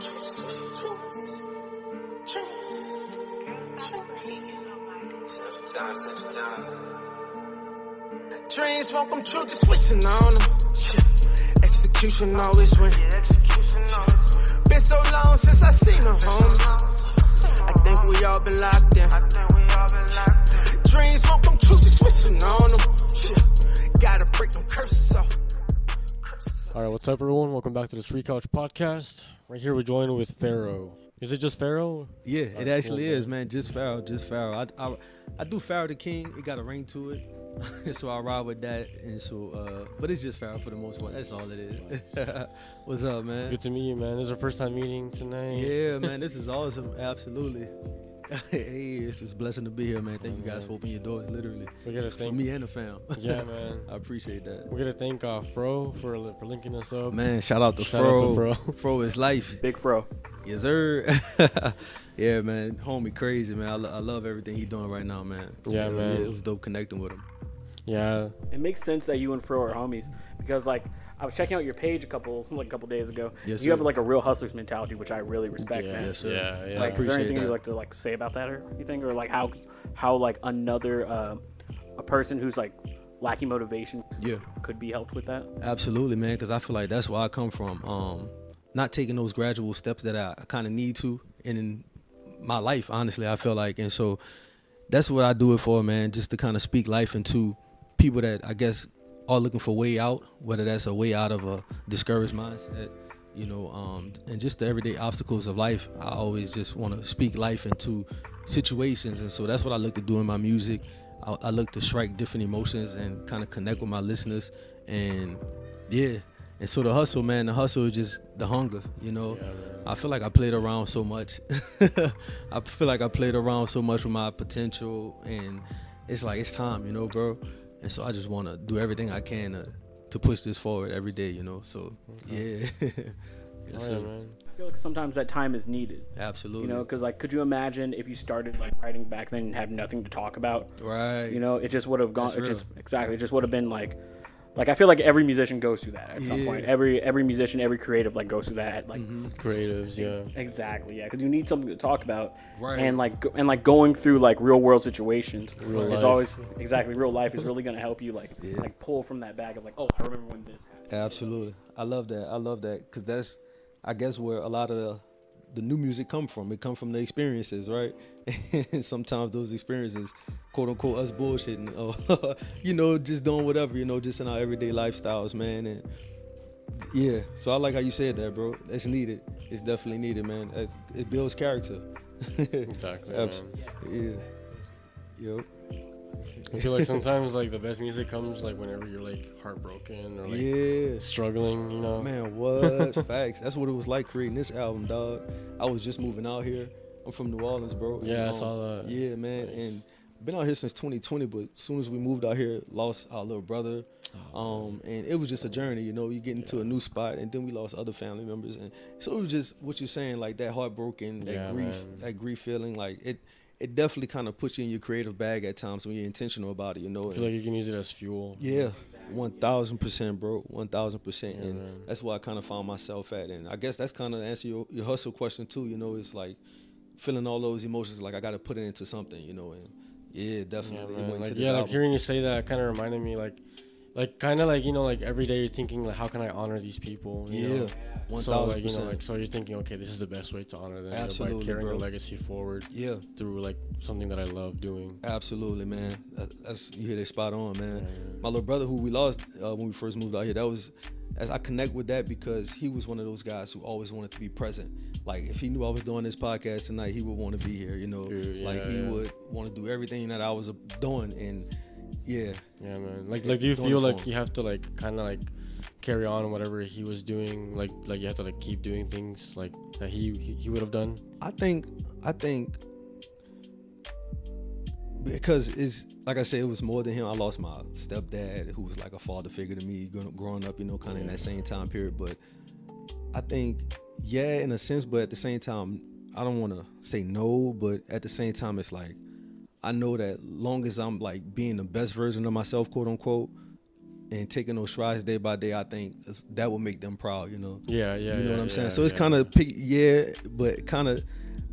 Dreams won't come true, just switching on them. Execution always win. Been so long since I seen them, homies. I think we all been locked in. Dreams won't come true, just switching on them. Gotta break them curses off. Alright, what's up everyone? Welcome back to the Street Couch Podcast. Right here we're joined with Farrow. Is it just Farrow? Yeah, it actually is, man. Just Farrow. I do Farrow the King. It got a ring to it. So I ride with that, and so but it's just Farrow for the most part. That's all it is. What's up, man? Good to meet you, man. This is our first time meeting tonight. Yeah, man. This is awesome. Absolutely. Hey, it's a blessing to be here, man. Thank you guys for opening your doors, literally. We gotta thank for me and the fam. Yeah, man. I appreciate that. We gotta thank Fro for linking us up. Man, shout out to Fro. Froislife. Big Fro. Yes, sir. Yeah, man. Homie, crazy, man. I love everything he's doing right now, man. Yeah, man. Yeah, it was dope connecting with him. Yeah. It makes sense that you and Fro are homies because, like, I was checking out your page a couple days ago. Yes, you sir. have like a real hustler's mentality, which I really respect, man. Yes, sir. Yeah. Like, is there anything that. you'd like to say about that or anything, or like how like another a person who's like lacking motivation could be helped with that? Absolutely, man. Because I feel like that's where I come from. Not taking those gradual steps that I kind of need to in my life. Honestly, I feel like, and so that's what I do it for, man. Just to kind of speak life into people that I guess are looking for a way out, whether that's a way out of a discouraged mindset, and just the everyday obstacles of life. I always just want to speak life into situations, and so that's what I look to do in my music. I look to strike different emotions and kind of connect with my listeners, and and so the hustle, man, is just the hunger, I feel like I played around so much. I feel like I played around so much with my potential, and it's like, it's time, bro. And so I just want to do everything I can to push this forward every day, so yeah. Yes, sir. Man. I feel like sometimes that time is needed. Absolutely. Because like, could you imagine if you started like writing back then and had nothing to talk about? Right. It just would have gone. That's It just would have been like I feel like every musician goes through that at some point. Every musician, every creative goes through that. Like creatives, yeah. Exactly, yeah. Because you need something to talk about, right? And going through like real world situations. Real life. Always real life is really gonna help you like pull from that bag of like, oh, I remember when this happened. Absolutely, I love that because that's, I guess, where a lot of the new music come from. It come from the experiences, right? And sometimes those experiences, quote unquote, us bullshitting, or just doing whatever, just in our everyday lifestyles, man. And yeah, so I like how you said that, bro. It's needed. It's definitely needed, man. It builds character. Exactly. Yeah. Yep. I feel like sometimes like the best music comes like whenever you're like heartbroken or like struggling, Man, what? Facts. That's what it was like creating this album, dog. I was just moving out here. I'm from New Orleans, bro. Yeah, I saw that. Yeah, man. Nice. And been out here since 2020, but as soon as we moved out here, lost our little brother. And it was just a journey, you get into a new spot, and then we lost other family members. And so it was just what you're saying, like that heartbroken, that grief feeling, like it definitely kind of puts you in your creative bag at times when you're intentional about it, I feel like you can use it as fuel. Yeah, 1,000%, bro, 1,000%. Yeah, and man. that's where I kind of found myself at. And I guess that's kind of the answer your hustle question too, it's like feeling all those emotions, like I got to put it into something, and yeah, definitely. Yeah, man. Like, like hearing you say that kind of reminded me like kind of like, like every day you're thinking like, how can I honor these people? You know? 1,000%. So like, so you're thinking, okay, this is the best way to honor them. Absolutely, by carrying bro. a legacy forward. Yeah. Through like something that I love doing. Absolutely, man. You hit it spot on, man. Yeah. My little brother who we lost when we first moved out here, as I connect with that because he was one of those guys who always wanted to be present. Like if he knew I was doing this podcast tonight, he would want to be here, Dude, he would want to do everything that I was doing, and yeah, man. Like do you feel like you have to like kind of like carry on whatever he was doing, like you have to like keep doing things like that he would have done? I think because it's like I said, it was more than him. I lost my stepdad, who was like a father figure to me growing up, kind of in that same time period. But I think, yeah, in a sense, but at the same time, I don't want to say no, but at the same time, it's like, I know that long as I'm like being the best version of myself, quote unquote, and taking those strides day by day, I think that will make them proud, you know. Yeah. You know what I'm saying? Yeah, So it's kind of but kind of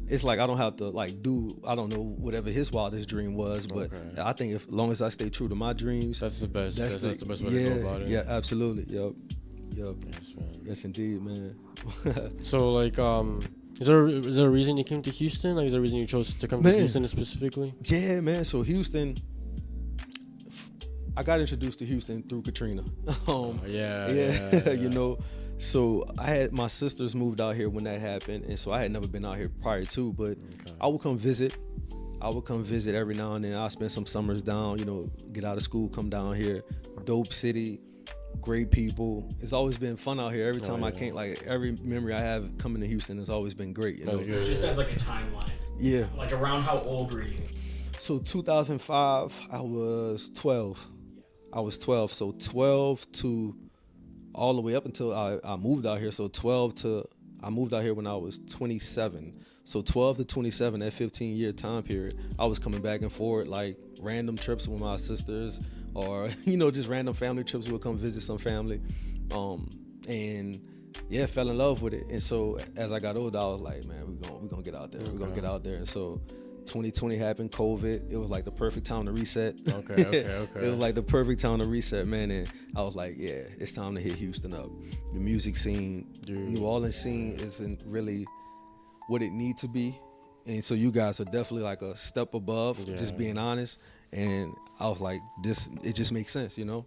it's like I don't have to like do, I don't know, whatever his wildest dream was, but I think as long as I stay true to my dreams, that's the best. That's the best way to go about it. Yeah, absolutely. Yep. Yes, man. Yes, indeed, man. So like, is there a reason you came to Houston? Like, is there a reason you chose to come to Houston specifically? Yeah, man. So Houston, I got introduced to Houston through Katrina. Yeah. You know. So I had my sisters moved out here when that happened, and so I had never been out here prior to, but I would come visit. Every now and then. I'll spend some summers down, you know, get out of school, come down here. Dope city, great people. It's always been fun out here. Every time I came, like every memory I have coming to Houston has always been great. You know? Good. Just as like a timeline. Yeah. Like around how old were you? So 2005, I was 12. So 12 to all the way up until I moved out here. So I moved out here when I was 27. So 12 to 27, that 15-year time period, I was coming back and forth, like random trips with my sisters, or you know, just random family trips. We would come visit some family, and yeah, fell in love with it. And so as I got older, I was like, man, we're gonna get out there. We're gonna get out there. And so 2020 happened, COVID. It was like the perfect time to reset. Okay. It was like the perfect time to reset, man. And I was like, yeah, it's time to hit Houston up. The music scene, New Orleans scene isn't really what it needs to be. And so you guys are definitely like a step above, just being honest. And I was like, it just makes sense, you know?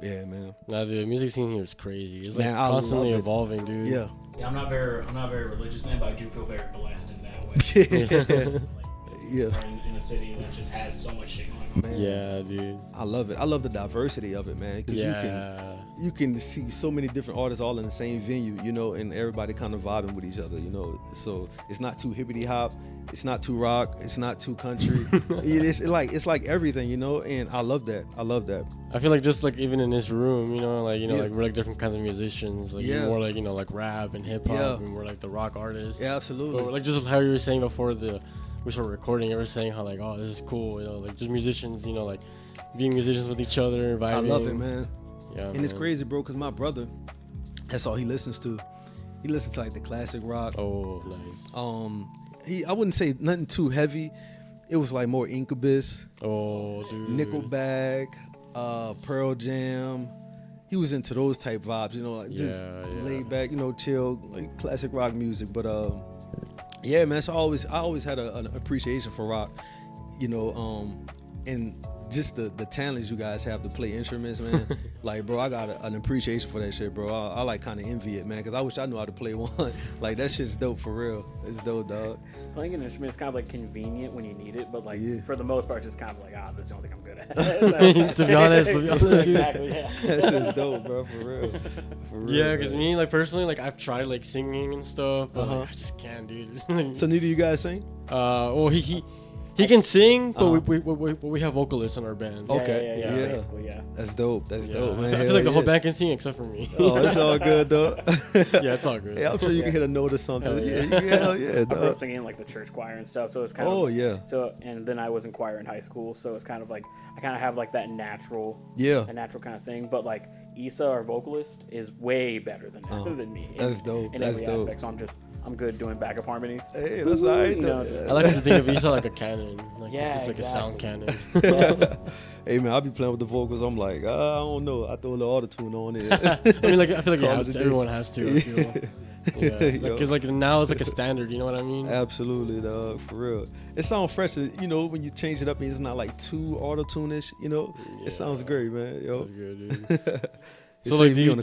Yeah, man. Nah, the music scene here is crazy. It's like Man, constantly evolving, dude. Yeah. Yeah, I'm not very religious, man, but I do feel very blessed in that way. Yeah. In a city that just has so much shit going on. Man. Yeah, dude. I love it. I love the diversity of it, man. Because you can see so many different artists all in the same venue, you know, and everybody kind of vibing with each other, you know. So it's not too hippity hop, it's not too rock, it's not too country. it's like everything, you know. And I love that. I feel like just like even in this room, you know, like like we're like different kinds of musicians. Like you're more like like rap and hip hop, and we're like the rock artists. Yeah, absolutely. But like just how you were saying before we started recording, you were saying how like, oh, this is cool, you know, like just musicians, you know, like being musicians with each other and vibing. I love it, man. Yeah, and it's crazy, bro, because my brother, that's all he listens to. He listens to like the classic rock. Oh, nice. I wouldn't say nothing too heavy. It was like more Incubus. Oh, dude. Nickelback, Pearl Jam. He was into those type vibes, you know, like just laid back, you know, chill, like classic rock music. But yeah, man. So I always had an appreciation for rock, you know, and just the talents you guys have to play instruments, man. Like, bro, I got an appreciation for that shit, bro. I like kind of envy it, man, because I wish I knew how to play one. Like, that shit's dope for real. It's dope, dog. Playing an instrument is kind of like convenient when you need it, but like for the most part, it's just kind of like, this is the only thing I'm good at. to be honest, exactly, yeah. That shit's dope, bro, for real. Yeah, because me, like, personally, like, I've tried like singing and stuff, but like, I just can't, dude. So neither you guys sing? Well, he can sing, but we have vocalists in our band. Okay, yeah. That's dope. That's dope, man. I feel like the whole band can sing except for me. Oh, it's all good, though. Yeah, it's all good. Yeah, I'm sure you can hit a note or something. Hell yeah, I grew dog. up singing like the church choir and stuff, so it's kind of yeah. So and then I was in choir in high school, so it's kind of like I kind of have like that natural kind of thing. But like Issa, our vocalist, is way better than me. That's dope. In That's every dope. aspect, so I'm good doing backup harmonies. Hey, that's all right, though. I like to think of Issa like a cannon, like it's just like a sound cannon. Hey man, I be playing with the vocals. I'm like, I don't know. I throw a little auto-tune on it. I mean, like I feel like everyone has to. I feel. Yeah, because like now it's like a standard. You know what I mean? Absolutely, dog. For real. It sounds fresh. You know, when you change it up, and it's not like too auto-tune-ish. You know, it sounds great, man. Yo. That's good, dude. So like, do you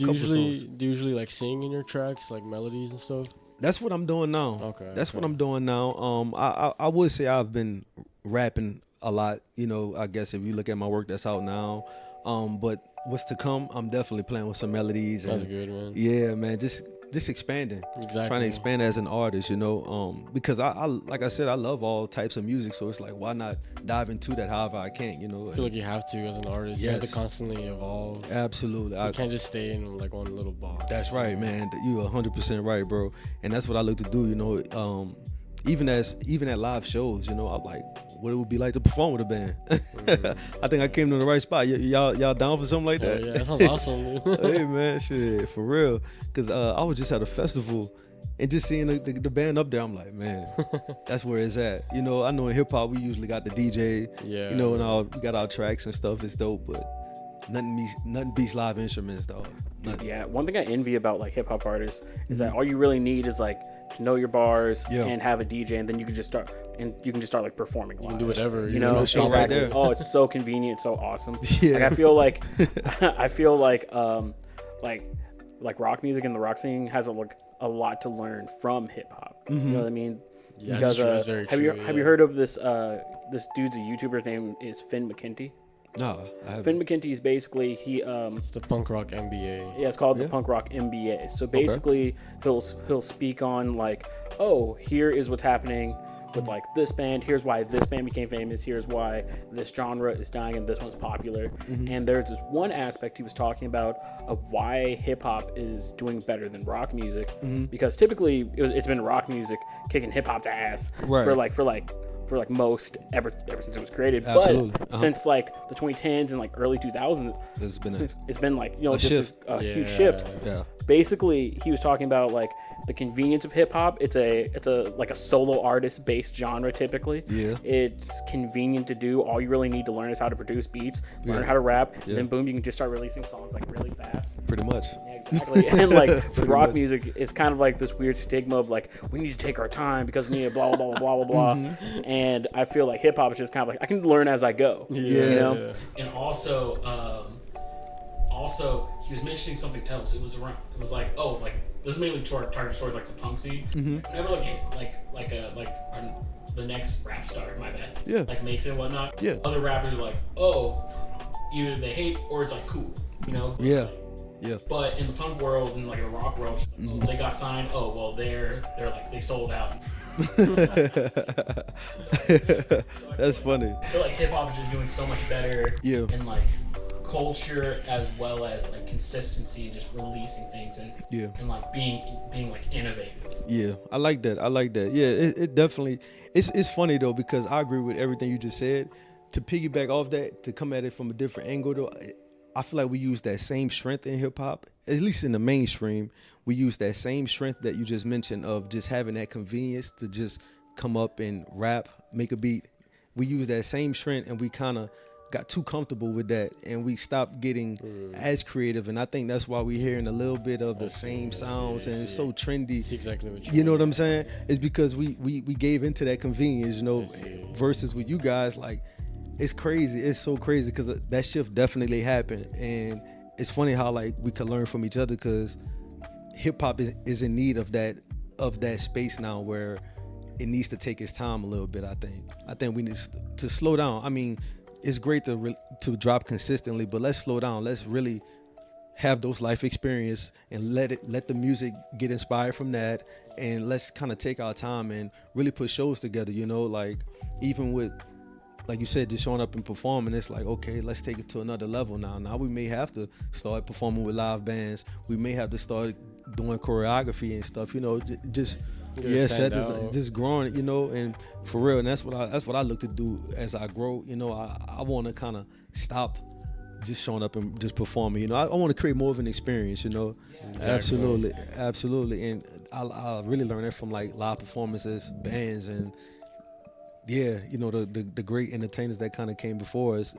usually like sing in your tracks, like melodies and stuff? That's what I'm doing now. Okay. That's what I'm doing now. I would say I've been rapping a lot. You know, I guess if you look at my work that's out now. But what's to come, I'm definitely playing with some melodies. That's good, man. Yeah, man. Just expanding. Exactly. Trying to expand as an artist, you know. Because I like I said, I love all types of music. So it's like, why not dive into that however I can, you know? I feel like you have to as an artist. Yes. You have to constantly evolve. Absolutely. You can't just stay in like one little box. That's right, man. You're 100% right, bro. And that's what I look to do, you know. Even at live shows, you know, I'm like, what it would be like to perform with a band. I think I came to the right spot. Y'all down for something like that? Yeah, that sounds awesome. Hey man, shit, for real. Cause I was just at a festival and just seeing the band up there, I'm like, man, that's where it's at. You know, I know in hip hop we usually got the DJ. Yeah. You know, and we got our tracks and stuff. It's dope, but nothing beats live instruments, dog. Nothing. Yeah, one thing I envy about like hip hop artists is that all you really need is like to know your bars and have a DJ, and then you can just start like performing live. You can do whatever. You know, show right there. Oh, it's so convenient, so awesome. Yeah. Like I feel like rock music and the rock scene has a lot to learn from hip hop. You know what I mean? Yeah, because that's very have true, you heard of this this dude's a YouTuber? His name is Finn McKenty. No, I haven't. Finn McKenty is basically it's the punk rock MBA. Yeah, it's called the Punk Rock MBA. So basically, he'll speak on like, oh, here is what's happening with like this band. Here's why this band became famous. Here's why this genre is dying and this one's popular. And there's this one aspect he was talking about of why hip hop is doing better than rock music, because typically it's been rock music kicking hip hop's ass for most ever since it was created. Absolutely. But since like the 2010s and like early 2000s, it's been like, you know, just a huge shift. Yeah. Basically, he was talking about like the convenience of hip hop. It's a like a solo artist based genre typically. Yeah. It's convenient to do. All you really need to learn is how to produce beats, learn how to rap, and then boom, you can just start releasing songs like really fast. Pretty much. Yeah, exactly. And like with rock music, it's kind of like this weird stigma of like, we need to take our time because we need blah blah blah blah blah blah. And I feel like hip hop is just kind of like, I can learn as I go. Yeah. You know? And also he was mentioning something else. It was like, oh, like this is mainly targeted towards like the punk scene. Whenever the next rap star, my bad, like makes it and whatnot. Yeah. Other rappers are like, oh, either they hate or it's like cool, you know. Yeah. Yeah. But in the punk world and like the rock world, oh, they got signed. Oh well, they're like they sold out. That's funny. I feel like hip hop is just doing so much better. Yeah. In like culture as well as like consistency and just releasing things and like being like innovative. Yeah, I like that. Yeah, it definitely. It's funny though, because I agree with everything you just said. To piggyback off that, to come at it from a different angle though, I feel like we use that same strength in hip hop, at least in the mainstream. We use that same strength that you just mentioned of just having that convenience to just come up and rap, make a beat. We use that same strength, and we kind of got too comfortable with that, and we stopped getting as creative. And I think that's why we're hearing a little bit of the same sounds, and it's so trendy. That's exactly what you know what I'm saying? It's because we gave into that convenience, you know, versus with you guys, like, it's crazy. It's so crazy because that shift definitely happened. And it's funny how like we can learn from each other, because hip hop is in need of that space now where it needs to take its time a little bit. I think we need to slow down. I mean, it's great to drop consistently, but let's slow down. Let's really have those life experience and let the music get inspired from that, and let's kind of take our time and really put shows together. You know, like even with, like you said, just showing up and performing, it's like, okay, let's take it to another level now. Now we may have to start performing with live bands. We may have to start doing choreography and stuff, you know, just growing, you know, and for real. And that's what I look to do as I grow. You know, I want to kind of stop just showing up and just performing. You know, I want to create more of an experience, you know. Exactly. Absolutely. And I really learned that from like live performances, bands, and yeah, you know, the great entertainers that kind of came before us,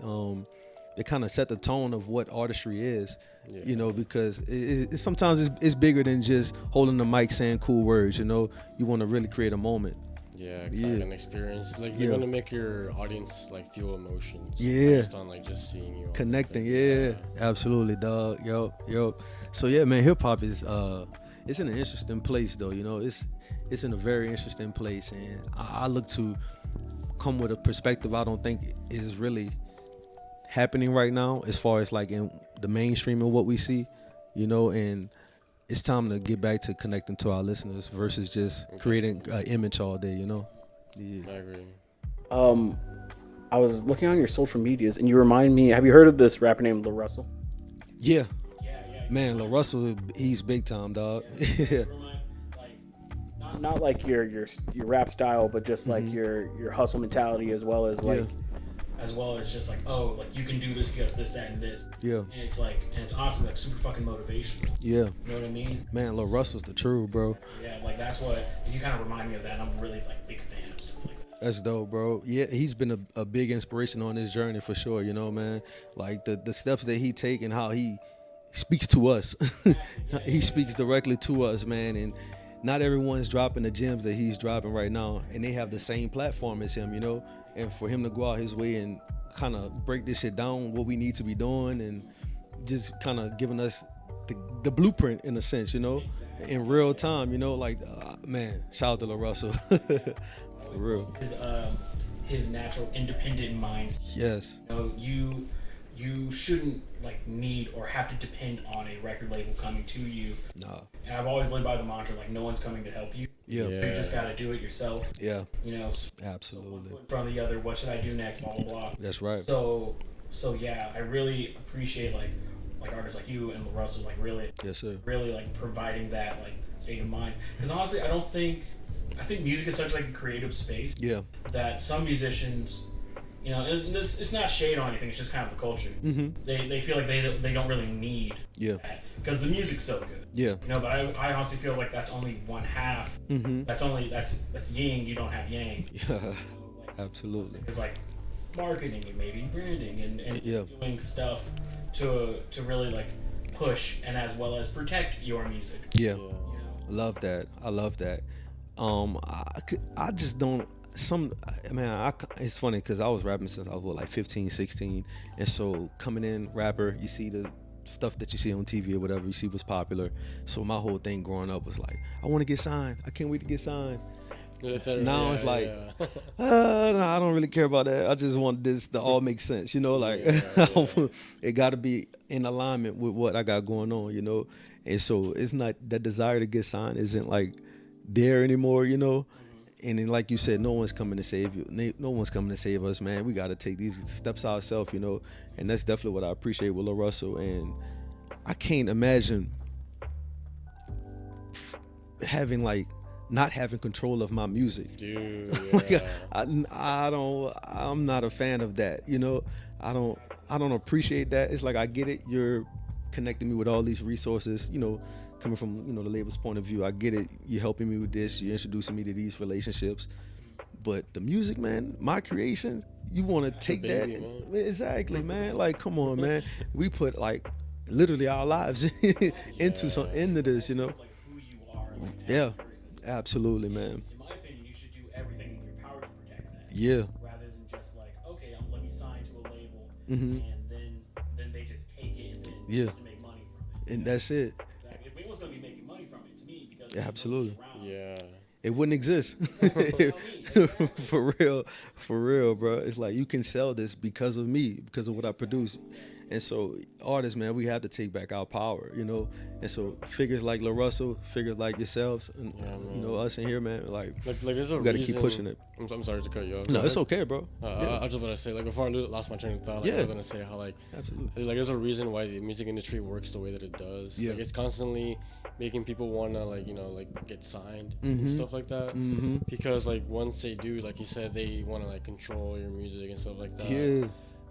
they kind of set the tone of what artistry is, you know, because it sometimes it's bigger than just holding the mic saying cool words, you know. You want to really create a moment. Yeah, exactly. An experience. Like, you're gonna make your audience like feel emotions. Yeah. Based on like just seeing you. Connecting. Yeah. Absolutely, dog. Yup. So yeah, man, hip hop is it's in an interesting place though. You know, it's in a very interesting place, and I look to come with a perspective I don't think is really happening right now, as far as like in the mainstream of what we see, you know. And it's time to get back to connecting to our listeners versus just creating an image all day, you know. Yeah, I agree. I was looking on your social medias, and you remind me, have you heard of this rapper named Lil Russell? Yeah. Man, Lil Russell, he's big time, dog. Yeah. Like, not not like your rap style, but just like your hustle mentality, as well as like as well as just like, oh, like you can do this because this, that, and this. Yeah. And it's like, and it's awesome, like super fucking motivational. Yeah. You know what I mean? Man, Lil Russell's the truth, bro. Yeah, like that's what you kind of remind me of that. And I'm really like big fan of stuff like that. That's dope, bro. Yeah, he's been a big inspiration on this journey for sure, you know, man. Like the steps that he take and how he speaks to us. He speaks directly to us, man. And not everyone's dropping the gems that he's dropping right now, and they have the same platform as him, you know. And for him to go out his way and kind of break this shit down, what we need to be doing, and just kind of giving us the blueprint in a sense, you know, in real time, you know, like, man, shout out to Lil Russell. For real. His natural independent mind. Yes. You know, you shouldn't like need or have to depend on a record label coming to you. Nah. And I've always lived by the mantra like no one's coming to help you. Yeah. So you just gotta do it yourself. Yeah. You know. Absolutely. One foot in front of the other. What should I do next? Blah blah blah. That's right. So yeah, I really appreciate like artists like you and Lil Russell like really. Yes, sir. Really like providing that like state of mind. Because honestly, I think music is such like a creative space. Yeah. That some musicians, you know, it's not shade on anything. It's just kind of the culture. Mm-hmm. They feel like they don't really need Yeah. that because the music's so good. Yeah. You know, but I honestly feel like that's only one half. Mm-hmm. That's yin. You don't have yang. Yeah. Absolutely. It's like marketing and maybe branding and Yeah. doing stuff to really like push and as well as protect your music. Yeah. You know? Love that. I love that. I just don't. It's funny because I was rapping since I was like 15, 16, and so coming in rapper, you see the stuff that you see on TV or whatever, you see what's popular. So my whole thing growing up was like, I want to get signed. I can't wait to get signed. Now it's like, no, I don't really care about that. I just want this to all make sense, you know, like it got to be in alignment with what I got going on, you know. And so it's not that desire to get signed isn't like there anymore, you know. And then, like you said, no one's coming to save you. No one's coming to save us, man. We got to take these steps ourselves, you know. And that's definitely what I appreciate with Lil Russell. And I can't imagine not having control of my music. Dude, Like, yeah. I'm not a fan of that, you know. I don't appreciate that. It's like, I get it. You're connecting me with all these resources, you know, coming from, you know, the label's point of view. I get it. You're helping me with this. You're introducing me to these relationships. But the music, man, my creation, you want to take that. Baby, man. Exactly, man. Like, come on, man. We put like literally our lives into this, you know. Like who you are. Yeah, absolutely, man. In my opinion, you should do everything in your power to protect that. Yeah. Rather than just like, okay, let me sign to a label, Mm-hmm. and then they just take it and then Yeah. just make money from it. And that's it. Exactly. If anyone's gonna be making money from it, to me, because Yeah, absolutely. Yeah. It wouldn't exist. For real, bro. It's like, you can sell this because of me, because of what I produce. And so artists, man, we have to take back our power, you know. And so figures like Lil Russell, figures like yourselves, and you know, us in here, man, like there's a we gotta reason, keep pushing it. I'm sorry to cut you off. No, it's okay, bro. I just want to say, like, before I lost my train of thought, like, I was gonna say how, like, Absolutely. like, there's a reason why the music industry works the way that it does. Yeah. Like, it's constantly making people wanna, like, you know, like, get signed Mm-hmm. and stuff like that. Mm-hmm. Because, like, once they do, like you said, they wanna, like, control your music and stuff like that. Yeah.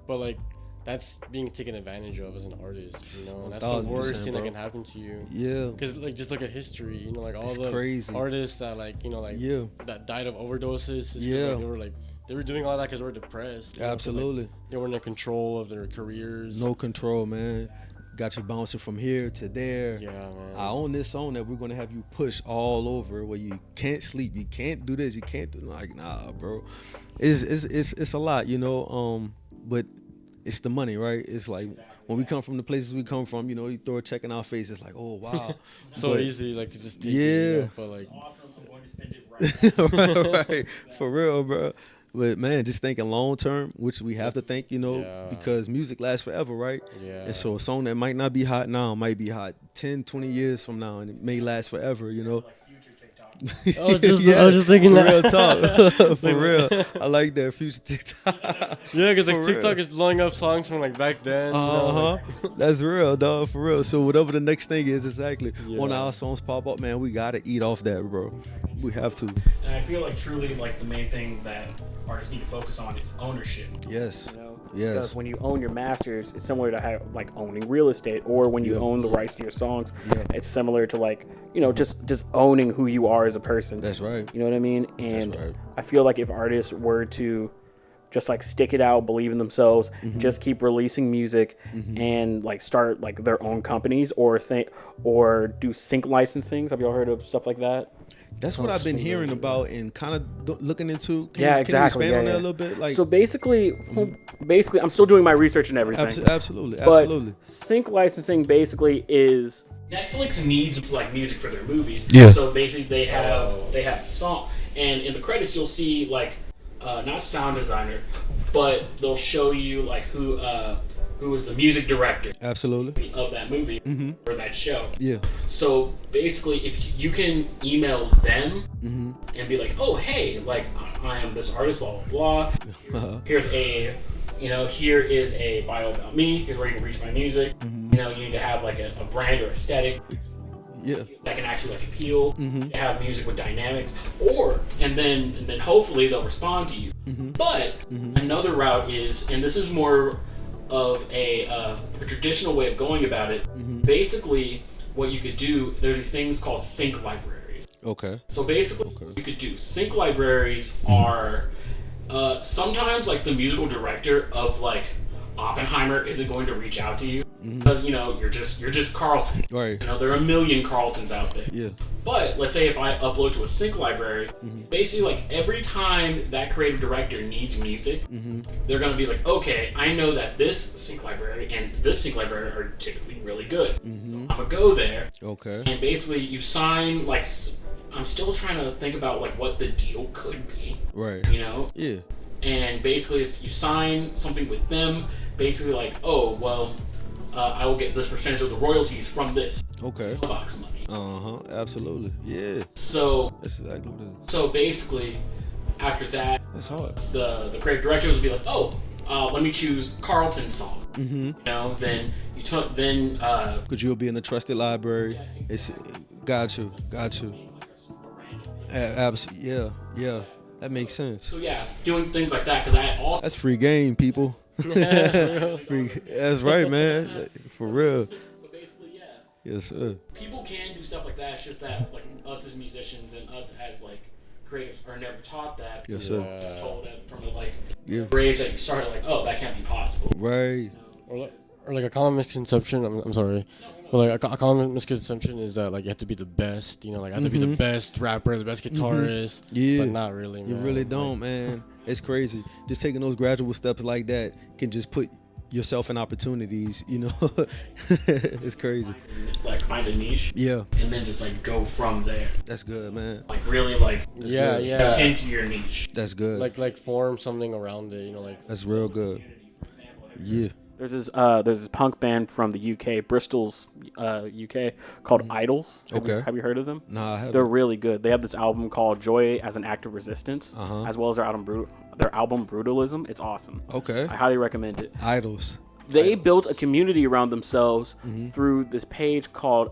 But, like, that's being taken advantage of as an artist, you know, and that's the 1000%, worst thing that bro. can happen to you. Yeah. Because, like, just look at history, you know, like, all It's the crazy. artists that, like, you know, like, Yeah. that died of overdoses. It's 'cause, Yeah. like, they were doing all that because they were depressed. You know, 'cause, like, Absolutely. they weren't in control of their careers. No control, man. Got you bouncing from here to there. Yeah, man. I own this song that we're gonna have you push all over, where you can't sleep, you can't do this, you can't do, like, nah, bro. It's a lot, you know. But it's the money, right? It's like when we come from the places we come from, you know, you throw a check in our face, it's like, oh wow. So But- easy, like, to just take Yeah. it, you know, but, like, Awesome. I'm going to spend it right now. right, for real, bro. But man, just thinking long term, which we have to think, you know, Yeah. because music lasts forever, right? Yeah. And so a song that might not be hot now might be hot 10, 20 years from now, and it may last forever, you know. Like future TikTok. I was just thinking for that. real talk. For real. I like that future TikTok. Yeah, because like For TikTok real. is blowing up songs from like back then. You know, like- That's real, dog. For real. So whatever the next thing is, exactly. Yeah. When our songs pop up, man, we gotta eat off that, bro. We have to. And I feel like truly like the main thing that artists need to focus on is ownership. Yes. You know? Yes. Because when you own your masters, it's similar to how like owning real estate, or when you Yeah. own the rights to your songs, Yeah. it's similar to like, you know, just owning who you are as a person. That's right. You know what I mean? And right. I feel like if artists were to just like stick it out, believe in themselves, Mm-hmm. just keep releasing music, and like start like their own companies, or do sync licensings. Have y'all heard of stuff like that? That's what I've been hearing about and kind of looking into. Can Yeah, you exactly. expand on Yeah, that a yeah. little bit? Like, So basically, I'm still doing my research and everything. absolutely, But absolutely. sync licensing basically is Netflix needs like music for their movies. Yeah. So basically, they have song, and in the credits you'll see like not sound designer, but they'll show you like who was the music director Absolutely. of that movie or that show. Yeah. So basically, if you can email them and be like, oh hey, like I am this artist, blah blah blah. Here's a here is a bio about me. Here's where you can reach my music. You know, you need to have like a brand or aesthetic Yeah. that can actually like appeal. Have music with dynamics, and then hopefully they'll respond to you. But another route is, and this is more of a traditional way of going about it. Basically, what you could do, there's these things called sync libraries. Okay. So basically, what you could do, sync libraries are sometimes like the musical director of like Oppenheimer isn't going to reach out to you because you're just Carlton. Right. There are a million Carltons out there. Yeah. But let's say if I upload to a sync library, basically like every time that creative director needs music, they're gonna be like, okay, I know that this sync library and this sync library are typically really good. So I'm gonna go there. Okay. And basically you sign like, I'm still trying to think about like what the deal could be. Right. Yeah. And basically it's you sign something with them, basically like, oh well, I will get this percentage of the royalties from this Okay. box money. Absolutely. Yeah. So That's exactly what it is. So basically, after that, That's hard. the creative directors would be like, oh, let me choose Carlton's song. Then you took Because you'll be in the trusted library. It's got you. Absolutely. Yeah. That makes sense. So yeah, doing things like that because I also That's free game, people. That's right, man. For real. so basically yeah, Yes, sir. people can do stuff like that. It's just that like us as musicians and us as like creatives are never taught that. Yes, We're sir. just told that from a like Yeah. age that you started like, oh, that can't be possible. Right. Or like a common misconception. I'm sorry. But like a common misconception is that like you have to be the best. Like I have to be the best rapper, the best guitarist. Yeah. But not really. You man. really don't, man. It's crazy. Just taking those gradual steps like that can just put yourself in opportunities, It's crazy. Like find a niche. Yeah. And then just like go from there. That's good, man. Like really like Yeah, good. yeah. attend to your niche. That's good. Like form something around it. Like. That's real good. Yeah. there's this punk band from the UK, Bristol's UK, called Idols. Okay. Have you heard of them? Nah, I haven't. They're really good. They have this album called Joy as an Act of Resistance, as well as their album Brutalism. It's awesome. Okay. I highly recommend it. Idols. They built a community around themselves through this page called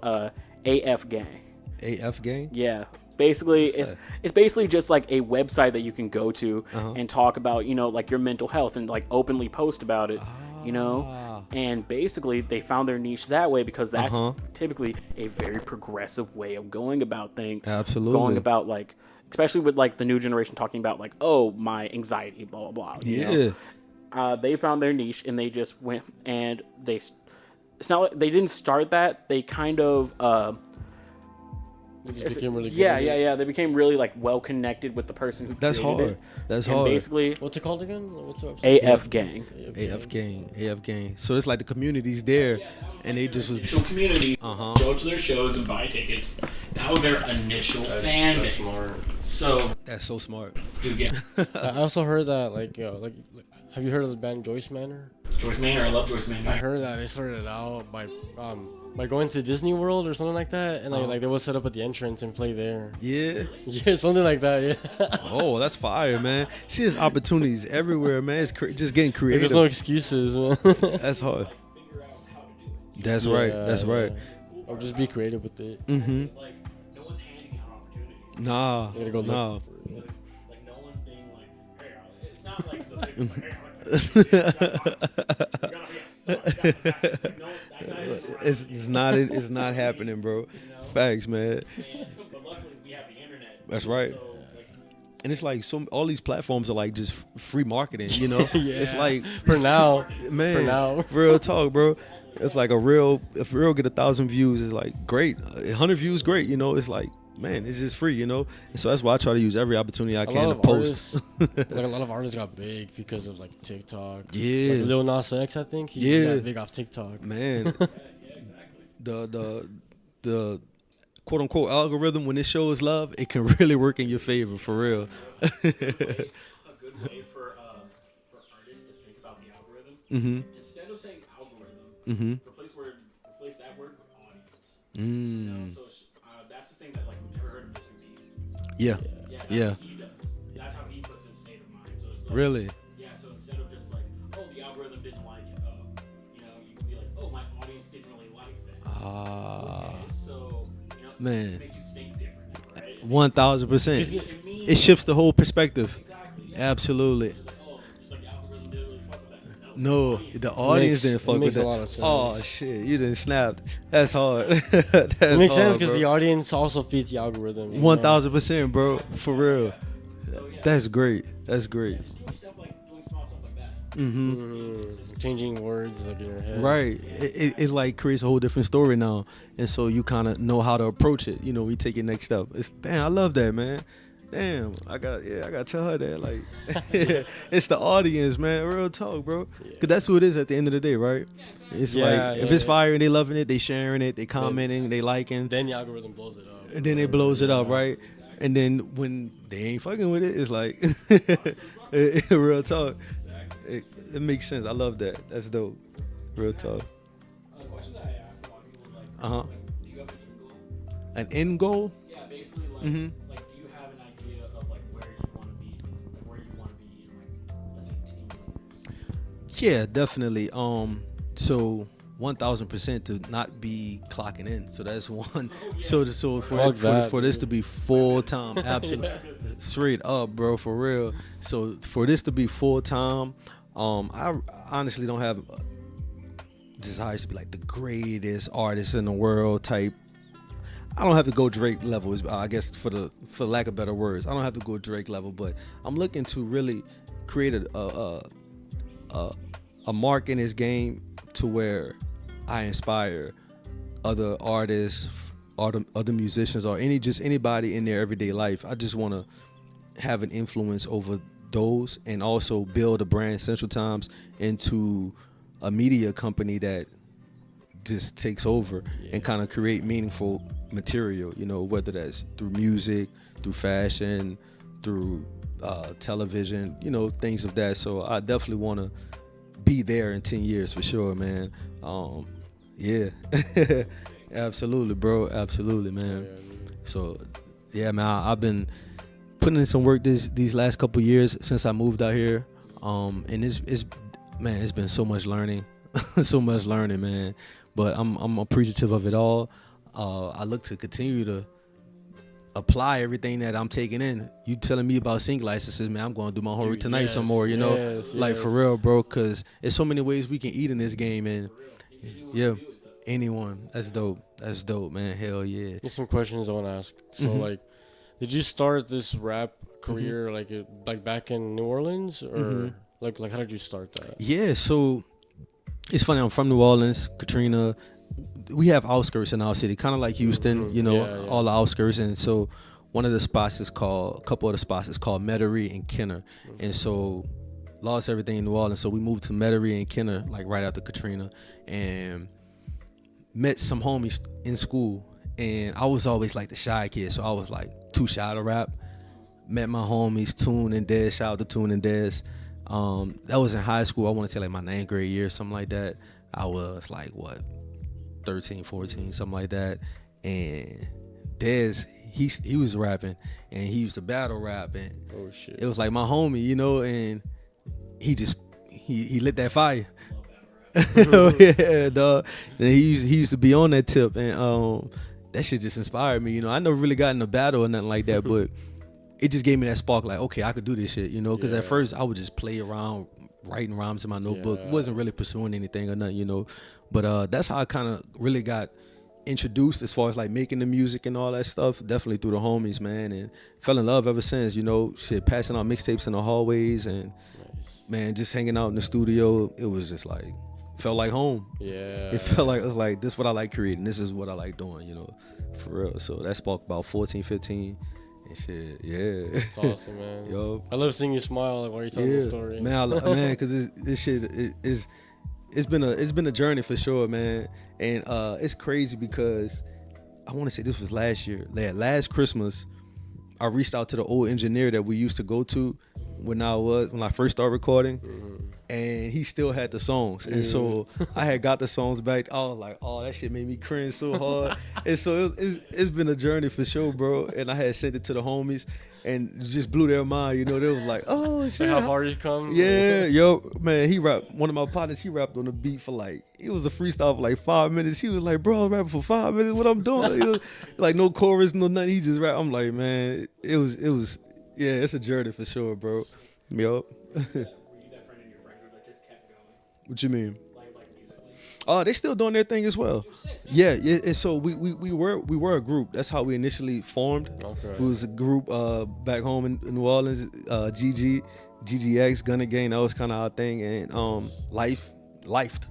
AF Gang. AF gang? Yeah. Basically, that? it's basically just like a website that you can go to and talk about, like your mental health and like openly post about it, And basically, they found their niche that way because that's typically a very progressive way of going about things. Absolutely. Going about like, especially with like the new generation talking about like, oh, my anxiety, blah, blah, blah. you know? They found their niche and they just went and it's not like they didn't start that. They kind of, They just became really good. yeah. They became really like well connected with the person who That's created hard. it. That's And hard. basically, What's it called again? What's the website? AF Gang. AF gang. So it's like the community's there, and they just was. Initial community, go to their shows and buy tickets. That was their initial fan That's base. smart. So, That's so smart. dude, yeah. I also heard that like have you heard of the band Joyce Manor? Joyce Manor, I love Joyce Manor. I heard that they started out by by going to Disney World or something like that, and like they will set up at the entrance and play there. Yeah. Yeah, something like that. Yeah. Oh, that's fire, man. See, there's opportunities everywhere, man. It's just getting creative. There's no excuses, man. That's hard. Figure out how to do it. That's right. Yeah, That's right. Or just be creative with it. Mm-hmm. Like, no one's handing out opportunities. Nah. You gotta go Nah. look. Like, no one's being like, hey, it's not like the thing, like, hey, you're gonna be a slut. It's like, no, that guy is It's not happening, bro. Facts, man. but luckily we have the internet. That's right. So, like, And it's like all these platforms are like just free marketing, you know? Yeah. It's like, For now. man, For now. real talk, bro. It's like if real get 1,000 views, it's like great. 100 views, great. You know, it's like, man, it's just free, you know? And so that's why I try to use every opportunity I can to post. Like a lot of artists got big because of like TikTok. Yeah. Like Lil Nas X, I think. He Yeah. got big off TikTok. Man, the quote unquote algorithm, when it shows love, it can really work in your favor, for real. a good way for artists to think about the algorithm. Mm-hmm. Instead of saying algorithm, Mm-hmm. replace that word with audience. Mm. So that's the thing that like we've never heard of Mr. Beast. Yeah. That's Yeah. what he does. That's how he puts his state of mind. So it's like, Really? Yeah. So instead of just like, oh, the algorithm didn't like it. You can be like, oh, my audience didn't really like that. Ah, Okay, so man. it makes you think differently, right? 1,000%. It means It shifts the whole perspective. exactly. Yeah. Absolutely. Just like, oh, just like the algorithm didn't really fuck with that. No, the audience didn't fuck with makes that. a lot of sense. Oh shit, you didn't snap. That's hard. That's It makes sense hard, because bro. the audience also feeds the algorithm. you know? 1,000%, bro. For real. So yeah, That's great. That's great. just doing small stuff like that. Mm-hmm. Changing words like in your head. Right. It like creates a whole different story now, and so you kind of know how to approach it. You know, we take it next step. Damn, I love that, man. Damn, I got to tell her that. Like, it's the audience, man. Real talk, bro. Cause that's who it is at the end of the day, right? It's like if it's fire and they loving it, they sharing it, they commenting, they liking. Then the algorithm blows it up. And then it blows it up, right? And then when they ain't fucking with it, it's like real talk. It makes sense. I love that. That's dope. Real talk. A question that I asked a lot of people is like, Uh-huh. do you have an end goal? An end goal? Yeah, basically like, Mhm. like do you have an idea of like where you want to be, like where you want to be in like let's say 10 years? Yeah, definitely. So 1,000% to not be clocking in. So that's one. So for this to be full time, absolutely, straight up, bro, for real. So for this to be full time, I honestly don't have desires to be like the greatest artist in the world type. I don't have to go Drake level, I guess, for lack of better words. I don't have to go Drake level, but I'm looking to really create a mark in this game to where I inspire other artists, other musicians, or anybody in their everyday life. I just want to have an influence over those, and also build a brand, Central Times, into a media company that just takes over and kind of create meaningful material, you know, whether that's through music, through fashion, through television, you know, things of that. So I definitely want to be there in 10 years for sure, man. Yeah. Absolutely, bro. Absolutely, man. So yeah, man, I've been putting in some work these last couple years since I moved out here. And it's been so much learning. So much learning, man. But I'm appreciative of it all. I look to continue to apply everything that I'm taking in. You telling me about sync licenses, man, I'm going to do my homework tonight some more, you know? Like, for real, bro, because there's so many ways we can eat in this game, and yeah, anyone. That's dope, man. Hell yeah. There's some questions I want to ask. So, like, did you start this rap career like back in New Orleans, or like how did you start that? Yeah, so it's funny. I'm from New Orleans, Katrina. We have outskirts in our city, kind of like Houston, you know, all the outskirts. And so a couple of the spots is called Metairie and Kenner. And so lost everything in New Orleans. So we moved to Metairie and Kenner, like right after Katrina, and met some homies in school. And I was always like the shy kid, so I was like too shy to rap. Met my homies, Toon and Dez. Shout out to Toon and Dez. That was in high school. I want to say like my 9th grade year, something like that. I was like, what, 13, 14, something like that. And Dez, he was rapping, and he used to battle rap, and Oh shit. it was like my homie, you know, and he lit that fire. Oh, yeah, dog. And he used to be on that tip, and that shit just inspired me. You know, I never really got in a battle or nothing like that, but it just gave me that spark, like, okay, I could do this shit, you know, because at first I would just play around, writing rhymes in my notebook, wasn't really pursuing anything or nothing, you know, but that's how I kind of really got introduced as far as like making the music and all that stuff, definitely through the homies, man, and fell in love ever since, you know, shit, passing out mixtapes in the hallways, and man, just hanging out in the studio, it was just like, felt like home. Yeah. It felt like, it was like, this is what I like creating, this is what I like doing, you know, for real. So that sparked about 14, 15 and shit, yeah. It's awesome, man. Yo. I love seeing you smile like while you're telling the story. Man, man, because this shit it's been a journey for sure, man. And it's crazy because I want to say this was last year. Last Christmas, I reached out to the old engineer that we used to go to when I first started recording. And he still had the songs, and so I had got the songs back. I was like, "Oh, that shit made me cringe so hard." And so it's been a journey for sure, bro. And I had sent it to the homies, and it just blew their mind. You know, they was like, "Oh shit, Like how far you've come. yeah, yo, man." He rapped. One of my partners, he rapped on the beat for like, it was a freestyle for like 5 minutes. He was like, "Bro, I'm rapping for 5 minutes. What I'm doing?" He was, like no chorus, no nothing. He just rap. I'm like, man, it was. Yeah, it's a journey for sure, bro. Yup. What you mean? Oh, they still doing their thing as well. Yeah. And so we were a group. That's how we initially formed. Okay. We was a group back home in New Orleans. GGX, Gunna Gang. That was kind of our thing. And lifed,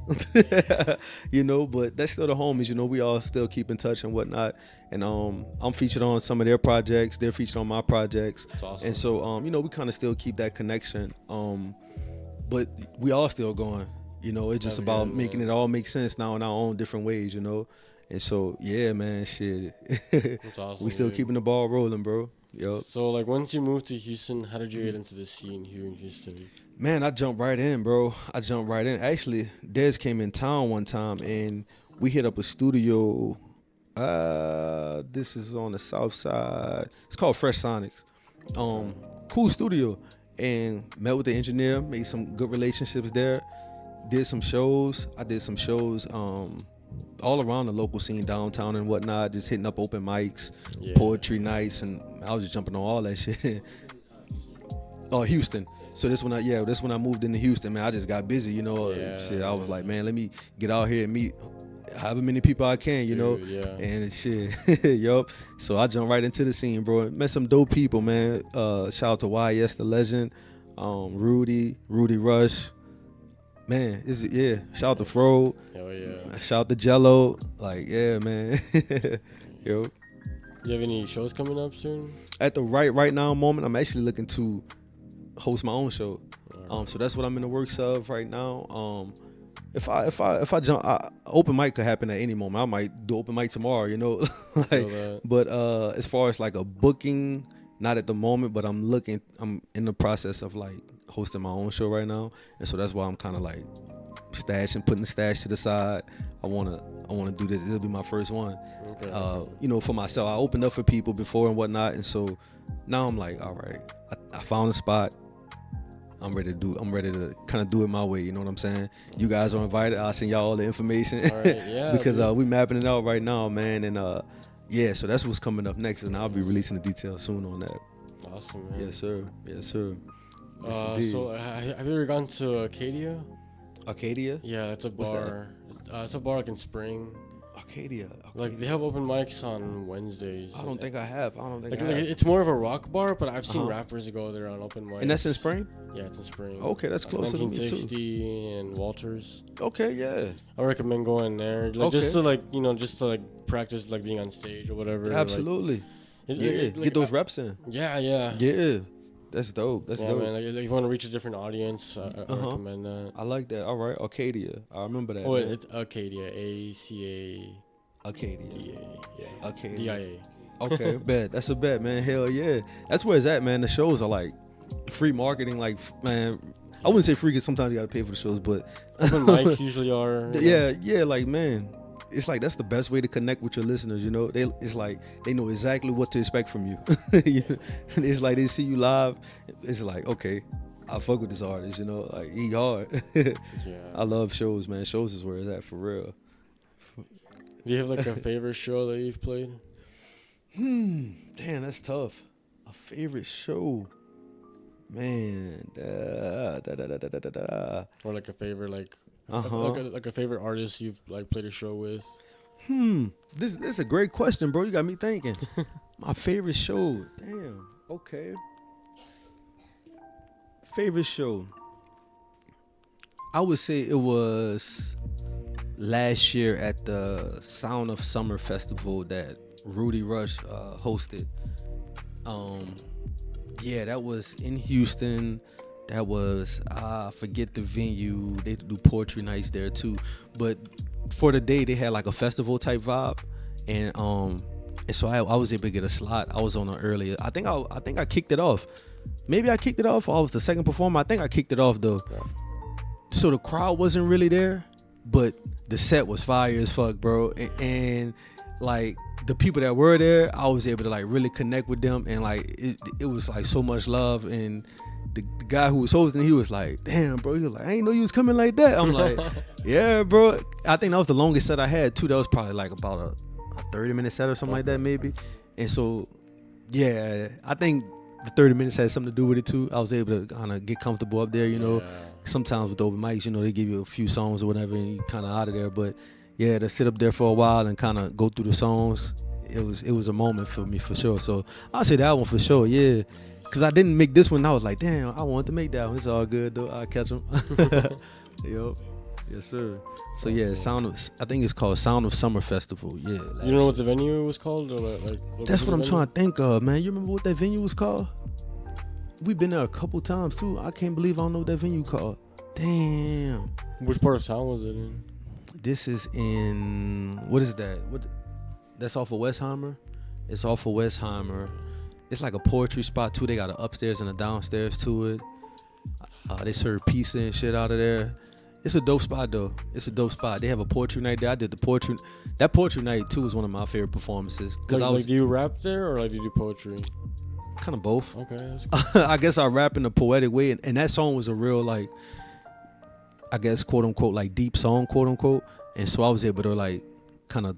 you know. But that's still the homies. You know, we all still keep in touch and whatnot. And I'm featured on some of their projects. They're featured on my projects. That's awesome. And so you know, we kind of still keep that connection. But we all still going. You know, it's just That's about good, making man. it all make sense now in our own different ways, you know. And so, yeah, man, shit. That's awesome. We still dude. keeping the ball rolling, bro. Yo, So like once you moved to Houston, how did you get into the scene here in Houston? man, I jumped right in, bro. Actually, Dez came in town one time, and we hit up a studio. This is on the south side. It's called Fresh Sonics. Cool studio. And met with the engineer, made some good relationships there. Did some shows. I did some shows all around the local scene, downtown and whatnot, just hitting up open mics, poetry nights, and I was just jumping on all that shit. Oh, Houston. So this when I moved into Houston, man, I just got busy, you know. Shit, I was like, man, let me get out here and meet however many people I can, you know. Yeah. And shit, yup. So I jumped right into the scene, bro. Met some dope people, man. Shout out to YS the Legend, Rudy Rush. Man, shout out to Fro. Oh yeah. Shout out to Jello. Like, yeah, man. Yo. Do you have any shows coming up soon? At the right now moment, I'm actually looking to host my own show. So that's what I'm in the works of right now. If I jump, open mic could happen at any moment. I might do open mic tomorrow, you know. But as far as like a booking, not at the moment, but I'm in the process of like hosting my own show right now, and so that's why I'm kind of like putting the stash to the side. I wanna do this. It'll be my first one. Okay. You know, for myself. I opened up for people before and whatnot, and so now I'm like, all right, I found a spot. I'm ready to kind of do it my way. You know what I'm saying? You guys are invited. I'll send y'all all the information. All right, yeah, because dude. we mapping it out right now, man. And so that's what's coming up next, and I'll be releasing the details soon on that. Awesome, man. Yes, sir. Yes, So have you ever gone to Arcadia? Arcadia? Yeah, it's a What's bar. It's a bar like in Spring. Arcadia. Like they have open mics on Wednesdays. I don't think I have. Like, it's more of a rock bar, but I've seen rappers go there on open mics. And that's in Spring? Yeah, it's in Spring. Okay, that's closer to me too. 1960 and Walters. Okay, yeah. I recommend going there, like, just to practice like being on stage or whatever. Absolutely. Get those reps in. Yeah. That's dope. That's dope. Man. Like, if you want to reach a different audience, I recommend that. I like that. All right, Arcadia. I remember that. Oh, man. it's Arcadia. ACA. Arcadia. Yeah. Arcadia. DIA. Okay, bet. That's a bet, man. Hell yeah. That's where it's at, man. The shows are like free marketing. Like, man, I wouldn't say free because sometimes you got to pay for the shows, but Open mics usually are. Yeah. Like, man, it's like that's the best way to connect with your listeners. You know, it's like they know exactly what to expect from you. You know? It's like they see you live. It's like, okay, I fuck with this artist. You know, like he hard. Yeah. I love shows, man. Shows is where it's at for real. Do you have like a favorite show that you've played? Damn, that's tough. A favorite show, man. Or like a favorite like Uh-huh. like a favorite artist you've like played a show with? This is a great question, bro. You got me thinking. My favorite show. Damn. Okay. Favorite show. I would say it was last year at the Sound of Summer Festival that Rudy Rush hosted. Yeah, that was in Houston. That was I forget the venue. They do poetry nights there too. But for the day they had like a festival type vibe, and so I was able to get a slot. I was on an earlier. I think I kicked it off. Maybe I kicked it off. Or I was the second performer. I think I kicked it off though. Okay. So the crowd wasn't really there, but the set was fire as fuck, bro. And like the people that were there, I was able to like really connect with them, and like it was like so much love. And the guy who was hosting, he was like, "Damn, bro," he was like, "I ain't know you was coming like that." I'm like, "Yeah, bro." I think that was the longest set I had too. That was probably like about a 30-minute set or something like that, maybe. And so, yeah, I think the 30 minutes had something to do with it too. I was able to kind of get comfortable up there, you know. Yeah. Sometimes with open mics, you know, they give you a few songs or whatever, and you kind of out of there. But yeah, to sit up there for a while and kind of go through the songs, it was a moment for me for sure. So I'll say that one for sure, yeah. Cause I didn't make this one. I was like, damn, I wanted to make that one. It's all good though. I'll catch them. Yo, yes sir. So yeah, I think it's called Sound of Summer Festival. Yeah. You know what the venue was called? Or like That's what I'm venue? trying to think of, man. You remember what that venue was called? We've been there a couple times too. I can't believe I don't know what that venue called. Damn. Which part of town was it in? This is in, what is that? That's off of Westheimer. It's off of Westheimer. It's like a poetry spot too. They got an upstairs and a downstairs to it. They serve pizza and shit out of there. It's a dope spot though. It's a dope spot. They have a poetry night there. I did the poetry. That poetry night too is one of my favorite performances. Cause Like, do you rap there or like do you do poetry? kind of both. Okay, that's cool. I guess I rap in a poetic way, and that song was a real like, I guess quote unquote like deep song quote unquote, and so I was able to like kind of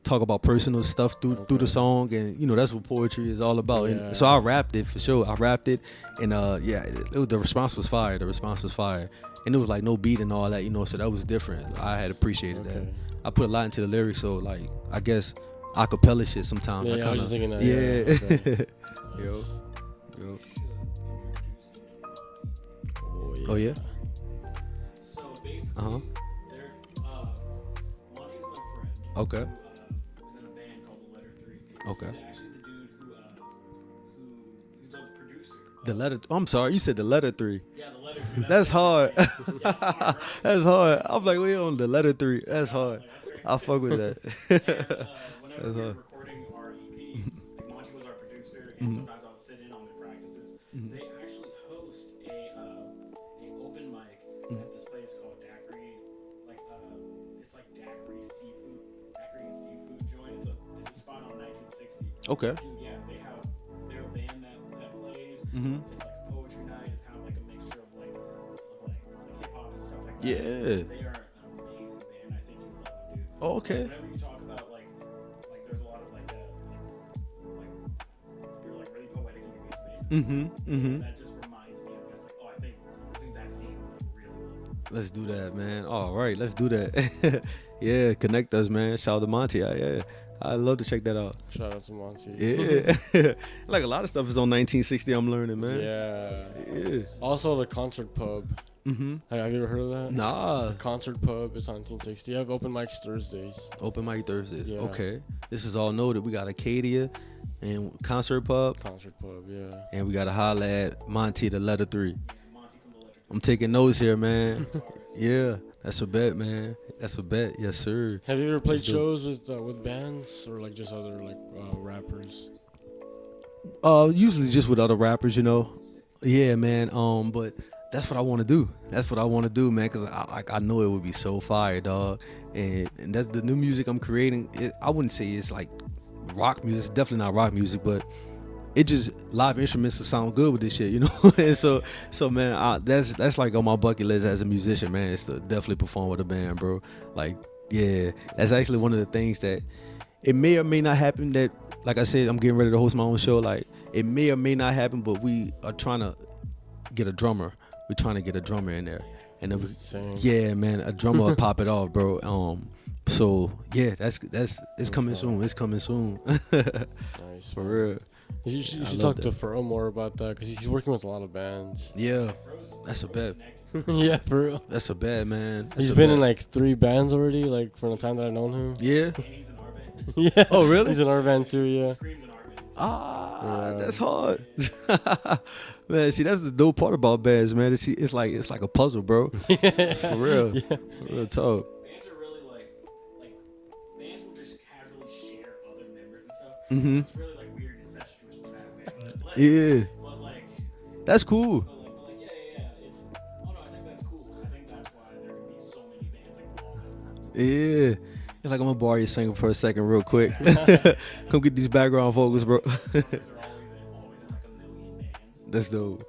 talk about personal stuff through the song, and you know that's what poetry is all about. Yeah. And so I rapped it for sure. I rapped it, and the response was fire. The response was fire, and it was like no beat and all that, you know. So that was different. I had appreciated that. I put a lot into the lyrics, so like I guess acapella shit sometimes. Yeah, I was just thinking that. Yeah. Okay. Yo. Nice. Yo. Oh yeah. So basically, Uh-huh. they're, Monty's my friend. Okay. Who was in a band called The Letter 3. Okay. He's actually the dude who's the producer. The letter. I'm sorry, you said the letter 3. Yeah, The Letter 3. That's hard. Yeah, it's hard, right? That's hard. I'm like, we on the letter 3. That's hard. I fuck with that. And, whenever we were hard. recording our EP, like Monty was our producer, and sometimes I would sit in on the practices. They actually host a open mic at this place called Daiquiri. Like it's like Daiquiri and Seafood joint. It's a spot on 1960. Okay. Dude, yeah, they're a band that plays. Mhm. It's like a poetry night. It's kind of like a mixture of like hip hop and stuff like that. Yeah. They are an amazing band. I think you would love them, dude. Oh, okay. Whenever you talk about like there's a lot of like you're like really poetic in your music, basically. And that just reminds me of just like, oh, I think that scene would really love it. Let's do that, man. All right, let's do that. Yeah, connect us, man. Shout out to Monty. Yeah. I'd love to check that out. Shout out to Monty. Yeah. Like a lot of stuff is on 1960, I'm learning, man. Yeah. Yeah. Also, the Concert Pub. Have you ever heard of that? Nah. The Concert Pub. It's on 1960. I have open mics Thursdays. Open mic Thursdays. Yeah. Okay. This is all noted. We got Acadia and Concert Pub, Concert Pub. Yeah. and we got to holla at Monty, the letter 3. Monty from The Letter 3. I'm taking notes here, man. Yeah. That's a bet, man. That's a bet. Yes, sir. Have you ever played Let's do shows with bands or like just other like rappers? Usually just with other rappers, you know. Yeah, man. But That's what I want to do. That's what I want to do, man. Cause I know it would be so fire, dog. And that's the new music I'm creating. I wouldn't say it's like rock music. It's definitely not rock music, but it just live instruments to sound good with this shit, you know. And so man, that's like on my bucket list as a musician, man. Is to definitely perform with a band, bro. Like, yeah, that's actually one of the things that it may or may not happen. That, like I said, I'm getting ready to host my own show. Like, it may or may not happen, but we are trying to get a drummer. We're trying to get a drummer in there, and then yeah, man, a drummer will pop it off, bro. So yeah, it's coming soon. It's coming soon. Nice, for real. You should talk to Farrow more about that because he's working with a lot of bands. Yeah, that's a bet. Yeah, for real. That's a bet, man. He's been in like 3 bands already, like from the time that I've known him. Yeah. And he's in our band. Yeah. Oh, really? He's in our band too. Yeah. Screams in our band. That's hard. Man, see, that's the dope part about bands, man. It's like a puzzle, bro. For real. Yeah. Real talk. Bands are really like bands will just casually share other members and stuff. Mm-hmm. It's really like weird incestuous with that way. But it's like, Yeah. But like, That's cool. yeah. It's no, I think that's cool. I think that's why there can be so many bands like all at once. Yeah. It's like I'm gonna borrow your single for a second real quick. Come get these background vocals, bro. They're always in like a million bands. That's dope.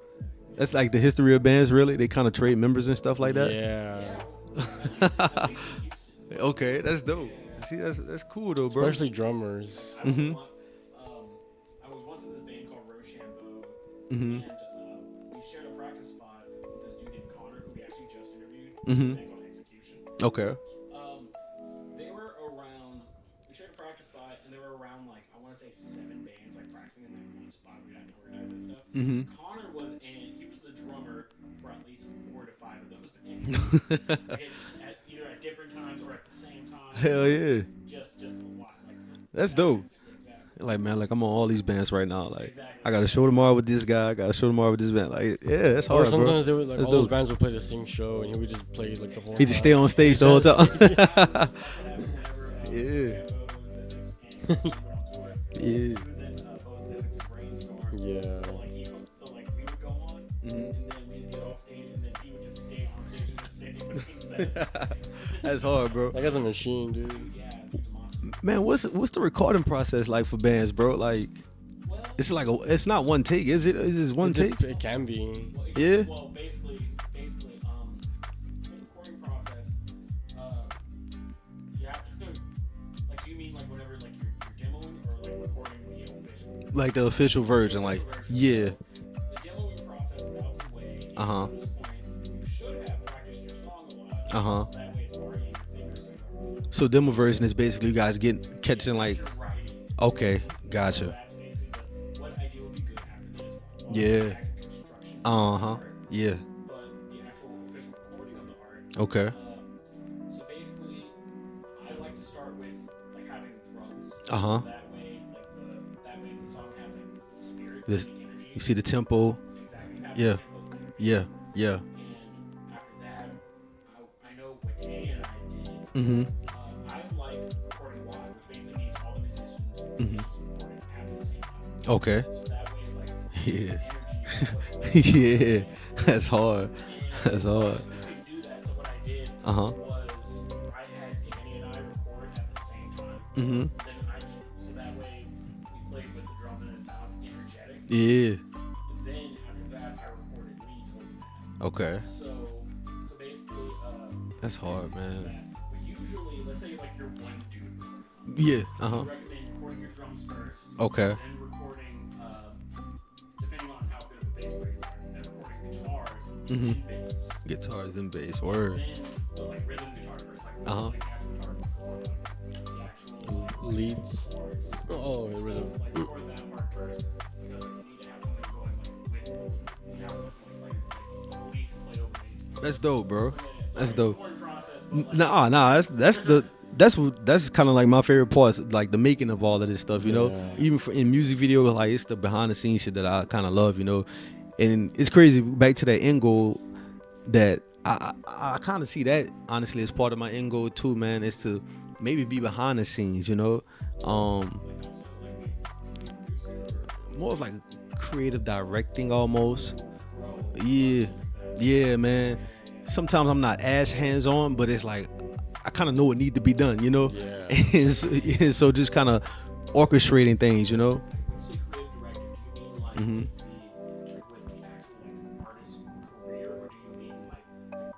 That's like the history of bands, really. They kind of trade members and stuff like that. Yeah. Okay, that's dope. See, that's cool though, bro. Especially drummers. Mm-hmm. I was once in this band called Rochambeau, Mm-hmm. and we shared a practice spot with this dude named Connor, who we actually just interviewed. Mm-hmm. A band called Execution. Okay. They were around. We shared a practice spot, and there were around like I want to say 7 bands like practicing in that one spot. We'd have to organize this stuff. Mm-hmm. Connor was in. He was the drummer for at least 4 to 5 of those bands. Either at different times or at the same time. Hell yeah. Just a lot. Like, That's dope. exactly. Like, man, like I'm on all these bands right now. Like, Exactly. I got a show tomorrow with this guy. I got a show tomorrow with this band. Like, yeah, that's Or hard, sometimes bro. they would like That's all those dope. bands would play the same show and he would just play like the whole. He just stay on stage the whole time. Yeah. Yeah. Yeah. He was in Post Physics and Brainstorm. Yeah. So we would go on, and then we'd get off stage, and then he would just stay on stage and just sing between sets. That's hard, bro. That guy's a machine, dude. Yeah, it's a monster. Man, what's the recording process like for bands, bro? Like, Well, it's not one take, is it? Is this one take? It can be. Yeah. Well, basically, the recording process, you have to, like, do you mean like whenever like you're demoing or like recording the official? Like the official version, like, yeah. The demoing process is out the way. And Uh-huh. At this point, you should have practiced your song a lot. Uh-huh. So that way it's already in your fingers. So demo version is basically you guys catching like, You're writing. okay, So gotcha. that's basically what idea would be good after this. All Yeah. the actual construction Uh of the huh. art, Yeah. But the actual official recording of the art. Okay. So basically, I like to start with like having drums. Uh-huh. So that way the song has like the spirit, This, the energy. you see the tempo. Exactly. Have Yeah. the tempo. Yeah. Yeah. And after that, I know what Danny and I did. Mm-hmm. I like recording live, which basically means all the musicians Mhm. just recording at the same time. Okay. So that way, like Yeah. the energy. Yeah. That's hard. That's hard. We couldn't do that, so what I did Uh-huh. was I had Danny and I record at the same time. Mm-hmm. So that way we played with the drums and it sounds energetic. Yeah. Then after that, I recorded leads with that. Okay. So basically, That's hard, man. But usually, let's say like you're one dude, Yeah. I Uh-huh. recommend recording your drums first. Okay. Then recording, depending on how good of a bass player you are, then recording guitars Mhm. and bass. Guitars and bass. Word. Then like rhythm guitar first, like Uh-huh. like the actual guitar, the actual Leads. chords. Oh, yeah, rhythm. Like record that part first because like you need to have something going like with you have something like at least play over bass. That's dope, bro. So, yeah, so That's the dope. recording process, but, like, Nah. That's kind of like my favorite parts, like the making of all of this stuff, you know. Yeah. Even in music videos, like it's the behind the scenes shit that I kind of love, you know. And it's crazy. Back to that end goal, that I kind of see that honestly as part of my end goal too, man. Is to maybe be behind the scenes, you know. More of like creative directing almost. Yeah. Yeah, man. Sometimes I'm not as hands on, but it's like I kind of know what need to be done, you know. Yeah. And so just kind of orchestrating things, you know. When you say creative director, do you mean like Mhm. with the actual like artist's career, or do you mean like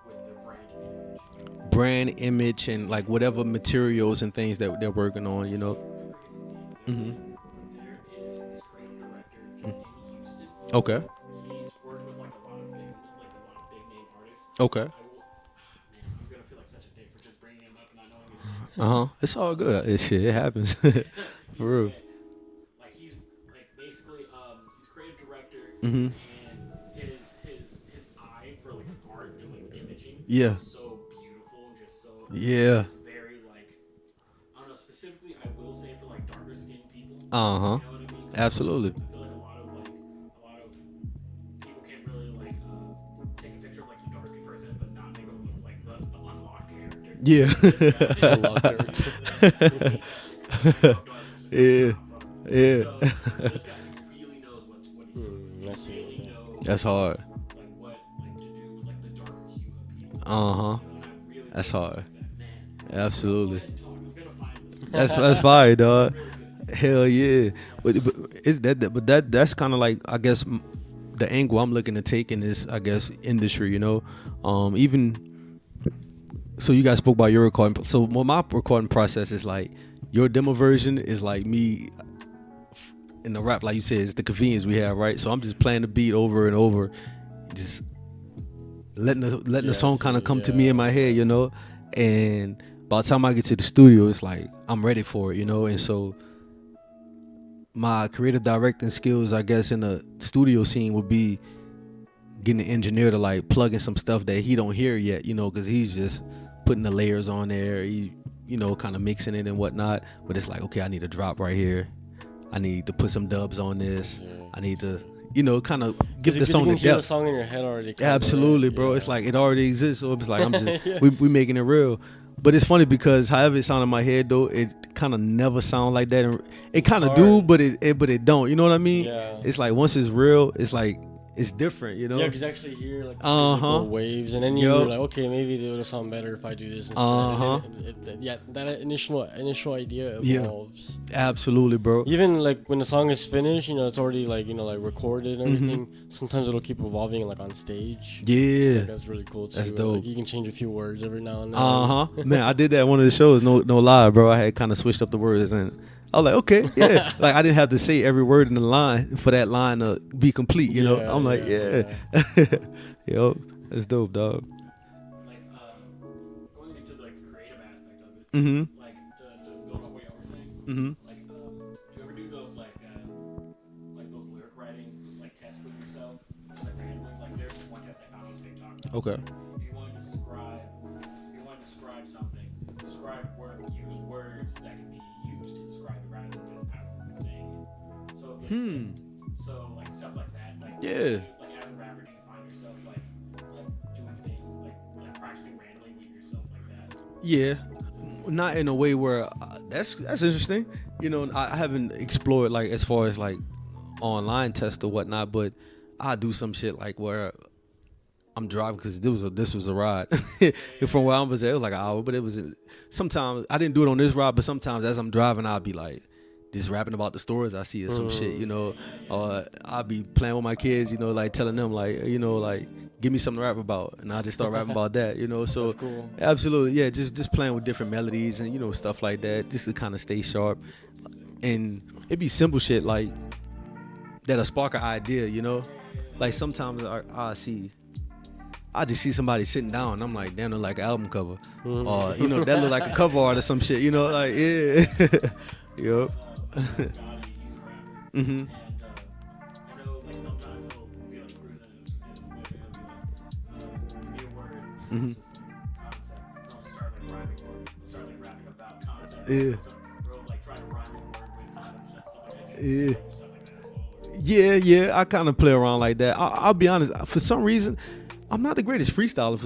with the brand image? Brand image and like whatever materials and things that they're working on, you know. Mhm. There is this creative director just in Houston. Okay. He's worked with like a lot of big name artists. Okay. Man, I'm gonna feel like such a dick for just bringing him up and not knowing his name. It's all good. It happens. For real. Like he's like basically he's creative director Mhm. and his eye for like art and like imaging Yeah. is so beautiful and just so Yeah. it's very like I don't know specifically I will say for like darker skinned people. Uh huh. You know what I mean? 'Cause Absolutely. I feel like a lot of people can't really like take a picture of like a dark person but not make them look like the unlocked character. Yeah. Yeah. Yeah. So this guy really knows what he's doing. I see. Really knows That's hard. like what like to do with like the darker hue of people. Uh huh. And I really That's think hard. that, man. Absolutely. Go ahead and talk. I'm gonna find this. That's fire, dog. Hell yeah. But is that's kind of like I guess the angle I'm looking to take in this I guess industry, you know. Even so, you guys spoke about your recording. So, what my recording process is like, your demo version is like me in the rap, like you said, it's the convenience we have, right? So I'm just playing the beat over and over, just letting the song kind of come to me in my head, you know. And by the time I get to the studio, it's like I'm ready for it, you know. And so my creative directing skills, I guess, in the studio scene would be getting the engineer to like plug in some stuff that he don't hear yet, you know, because he's just putting the layers on there, you know, kind of mixing it and whatnot. But it's like, okay, I need a drop right here. I need to put some dubs on this. Yeah. I need to, you know, kind of give the song you the can hear the depth. song in your head already. kinda, Absolutely, right? bro. Yeah. It's like it already exists. So it's like I'm just we making it real. But it's funny because however it sound in my head though, it kind of never sound like that. And it kind of do, hard. but it don't. You know what I mean? Yeah. It's like once it's real, it's like it's different. You know? Yeah, because actually hear like the Uh-huh. physical waves, and then Yup. you're like, okay, maybe it would sound better if I do this instead. Uh-huh. And yeah, that initial idea Yeah. evolves. Absolutely, bro. Even like when the song is finished, you know, it's already like like recorded and Mhm. everything. Sometimes it'll keep evolving like on stage. Yeah. Like, that's really cool too. That's dope. Like, you can change a few words every now and then. Man, I did that at one of the shows. No lie, bro. I had kind of switched up the words, and I was like, okay, yeah. Like I didn't have to say every word in the line for that line to be complete. You know, Yeah, I'm like, yeah, yo, that's dope, dog. Like going into like the creative aspect of it. Mhm. Like to build on what y'all were saying. Mhm. Like do you ever do those like those lyric writing like tests with yourself? Just, like randomly. Like there's this one test I found on TikTok. Okay. You want to describe something. Use words that can be used to describe it rather than just outwardly saying it. So so like stuff like that. Like Yeah. like as a rapper, do you find yourself like doing things like practicing randomly with yourself like that? Yeah, not in a way where that's interesting. You know, I haven't explored like as far as like online tests or whatnot, but I do some shit like where I'm driving because this was a ride from where I was at. It was like an hour, but it was sometimes I didn't do it on this ride, but sometimes as I'm driving, I'll be like just rapping about the stories I see or some shit, you know, or I'll be playing with my kids, you know, like telling them like, you know, like give me something to rap about, and I just start rapping about that, you know. So That's cool. absolutely, yeah, just playing with different melodies and you know stuff like that, just to kind of stay sharp. And it'd be simple shit like that'll spark an idea, you know. Like sometimes I just see somebody sitting down and I'm like, damn, they're like an album cover. Or, you know, that look like a cover art or some shit, you know, like, yeah. Yup. Scotty, he's a rapper. Mm-hmm. And I know like sometimes he'll be like cruising in his whip and he'll be like, give me a word. Mhm. Just like concept. And I'll just start like rhyming or start like rapping about concept. Yeah. Or like try to rhyme a word with concepts and stuff like that. Yeah. Stuff like that as well. Or, Yeah, I kind of play around like that. I'll be honest, for some reason, I'm not the greatest freestyler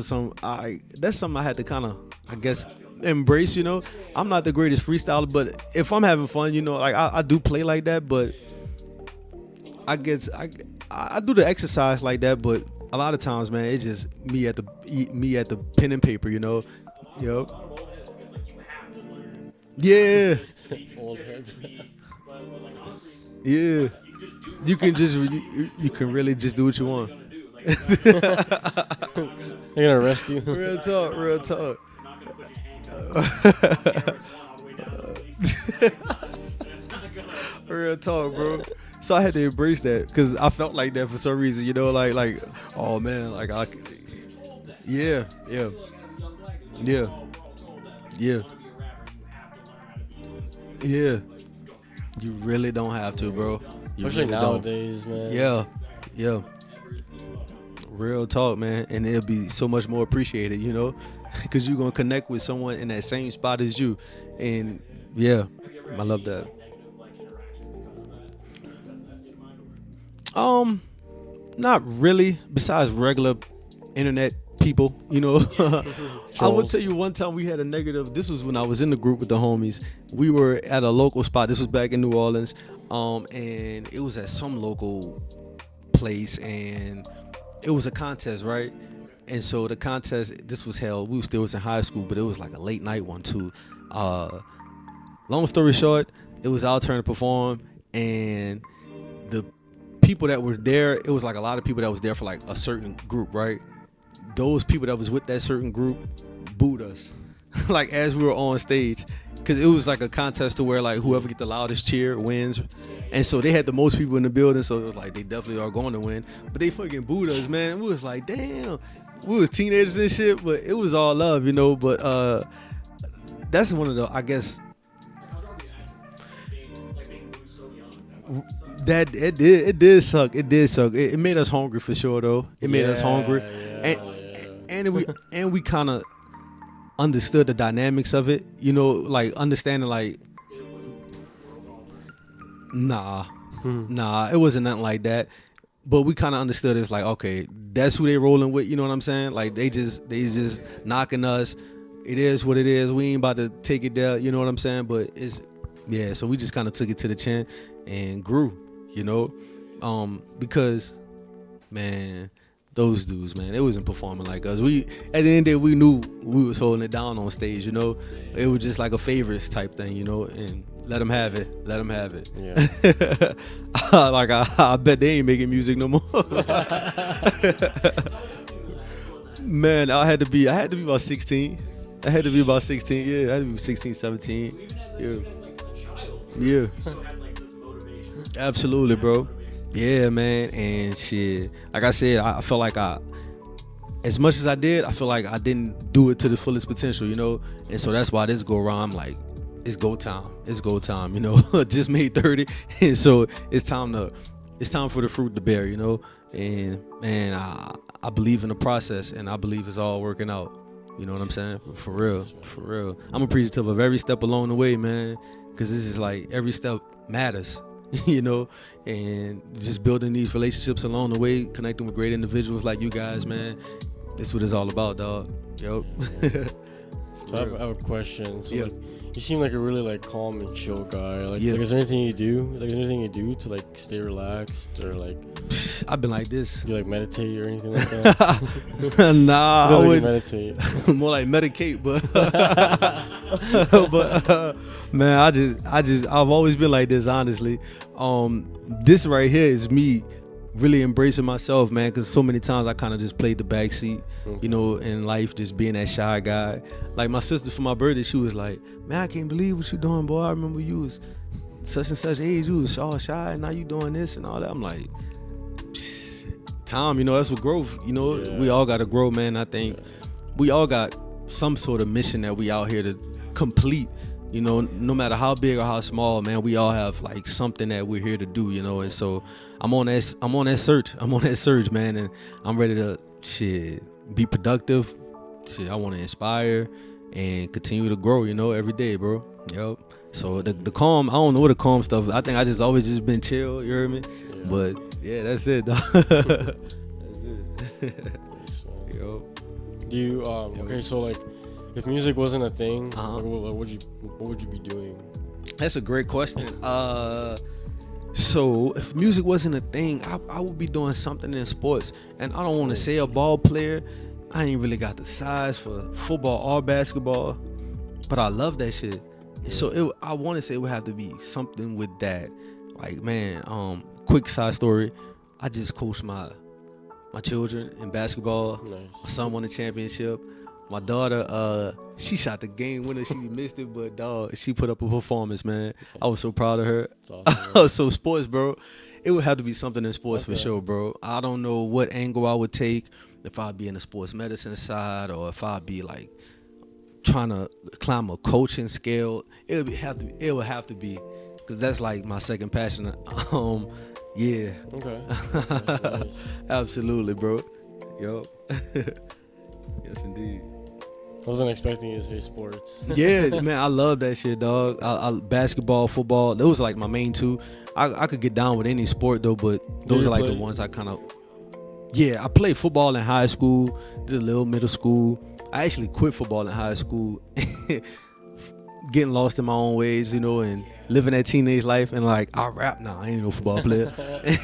that's something I had to kind of, I guess, embrace, you know. I'm not the greatest freestyler, but if I'm having fun, you know, like I do play like that, but I guess I do the exercise like that, but a lot of times, man, it's just me at the pen and paper, you know. Yep. Yeah. Old heads. Yeah. You can just you can really just do what you want. They're gonna arrest you. Real talk. Real talk, bro. So I had to embrace that because I felt like that for some reason, you know, like, oh man, like yeah. You really don't have to, bro. You Especially really don't. nowadays, man. Yeah. Real talk, man. And it'll be so much more appreciated, you know, because you're going to connect with someone in that same spot as you. And yeah, I love that. Not really, besides regular internet people, you know. I will tell you one time we had a negative. This was when I was in the group with the homies. We were at a local spot. This was back in New Orleans. And it was at some local place, and it was a contest, right? And so the contest, this was held, we still was in high school, but it was like a late night one too. Long story short, it was our turn to perform, and the people that were there, it was like a lot of people that was there for like a certain group, right? Those people that was with that certain group booed us like as we were on stage, because it was like a contest to where like whoever get the loudest cheer wins. And so they had the most people in the building, so it was like they definitely are going to win. But they fucking booed us, man. We was like, damn, we was teenagers and shit, but it was all love, you know. But that's one of the, I guess, that it did suck. It made us hungry for sure, though. It made us hungry, and we kind of understood the dynamics of it, you know, like understanding like, nah, it wasn't nothing like that. But we kind of understood it's like, okay, that's who they rolling with, you know what I'm saying? Like they just knocking us. It is what it is. We ain't about to take it there, you know what I'm saying? But it's, yeah, so we just kind of took it to the chin and grew, you know, because, man, those dudes, man, they wasn't performing like us. We, at the end of the day, we knew we was holding it down on stage, you know. It was just like a favorites type thing, you know, and let them have it. Yeah. Like I bet they ain't making music no more. Man, I had to be about 16. I had to be about 16. Yeah, I had to be 16, 17. Yeah. Absolutely, bro. Yeah, man. And shit, like I said, I felt like as much as I did, I feel like I didn't do it to the fullest potential, you know. And so that's why this go around, I'm like, it's go time, you know. Just made 30, and so it's time for the fruit to bear, you know. And man, I believe in the process, and I believe it's all working out. You know what I'm saying? For real. I'm appreciative of every step along the way, man, because this is like every step matters, you know. And just building these relationships along the way, connecting with great individuals like you guys, man. That's what it's all about, dog. Yep. So I have a question. So like, you seem like a really like calm and chill guy. Like, yeah. Like, is there anything you do? Like, is there anything you do to like stay relaxed or like? I've been like this. Do you like meditate or anything like that? Nah, I wouldn't meditate. More like medicate, but man, I've always been like this, honestly. This right here is me really embracing myself, man, because so many times I kind of just played the backseat, you know, in life, just being that shy guy. Like my sister for my birthday, she was like, man, I can't believe what you doing, boy. I remember you was such and such age, you was all shy, and now you doing this and all that. I'm like, Tom, you know, that's what growth, you know. Yeah. We all got to grow, man. I think we all got some sort of mission that we out here to complete, you know, no matter how big or how small, man. We all have like something that we're here to do, you know. And so I'm on that search, man, and I'm ready to be productive. I want to inspire and continue to grow, you know, every day, bro. Yep. So the calm, I don't know what the calm stuff. I think I just always just been chill, you heard me? Yeah. But yeah, that's it, dog. That's it. Yo. Do you okay, so like if music wasn't a thing, like, what would you be doing? That's a great question. So if music wasn't a thing, I would be doing something in sports. And I don't want to say a ball player. I ain't really got the size for football or basketball, but I love that shit. So I want to say it would have to be something with that. Like, man, quick side story. I just coached my children in basketball. Nice. My son won the championship. My daughter, she shot the game winner. She missed it, but dog, she put up a performance, man. I was so proud of her. It's awesome. So sports, bro, it would have to be something in sports for sure, bro. I don't know what angle I would take, if I'd be in the sports medicine side or if I'd be like trying to climb a coaching scale. It would have to be, because that's like my second passion. Yeah. Okay. Nice. Absolutely, bro. Yup. Yes, indeed. I wasn't expecting you to say sports. Yeah, man, I love that shit, dog. I basketball, football, those are like my main two. I could get down with any sport though, but those are like the ones I kind of. Yeah, I played football in high school, did a little middle school. I actually quit football in high school, getting lost in my own ways, you know, and living that teenage life. And like, I rap now. I ain't no football player.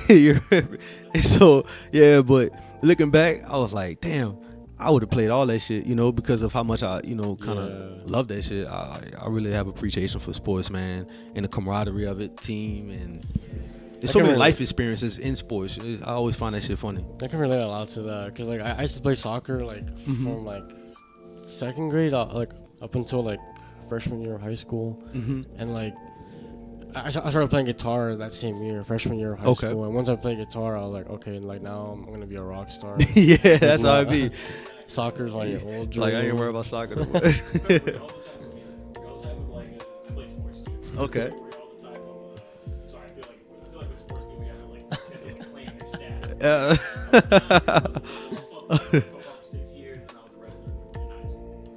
And so, yeah, but looking back, I was like, damn, I would have played all that shit, you know, because of how much I, you know, kind of love that shit. I really have appreciation for sports, man, and the camaraderie of it, team, and there's so many life experiences in sports. I always find that shit funny. I can relate a lot to that because like I used to play soccer like from like second grade like up until like freshman year of high school, and like I started playing guitar that same year, freshman year of high school. And once I played guitar, I was like, okay, like now I'm gonna be a rock star. Yeah, that's how I be. Soccer's like your old dream. Like I ain't worried about soccer no more. Okay.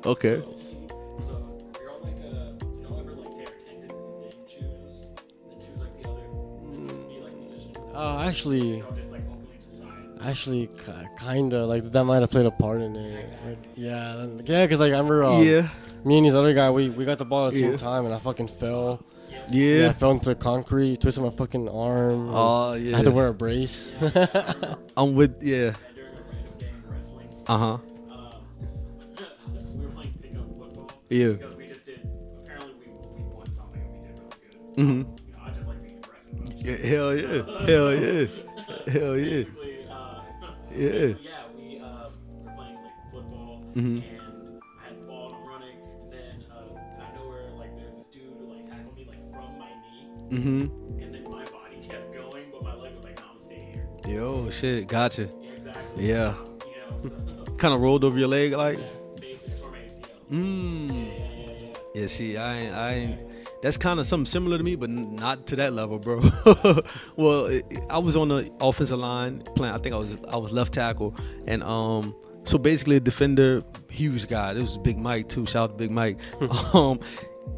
Okay. Actually, kinda like that might have played a part in it. Like, yeah, because like I remember, me and this other guy, we got the ball at the same time, and I fucking fell. Yeah, I fell into concrete, twisted my fucking arm. Oh yeah, I had to wear a brace. I'm with During a random game wrestling. We were playing pickup football. Yeah. Because we just did. Apparently, we won something and we did really good. You know, I just like being aggressive. Yeah, hell yeah, hell yeah, hell yeah. Yeah, we were playing like football, and I had the ball and I'm running, and then I know where like there's this dude who like tackled me like from my knee, and then my body kept going, but my leg was like, nah, I'm staying here. Yo, shit, gotcha. Exactly. Yeah. You know, so Kind of rolled over your leg, like. basically tore my ACL. Yeah. See, I ain't. That's kind of something similar to me, but not to that level, bro. Well, I was on the offensive line playing. I think I was left tackle, and so basically a defender, huge guy. This was Big Mike too. Shout out to Big Mike.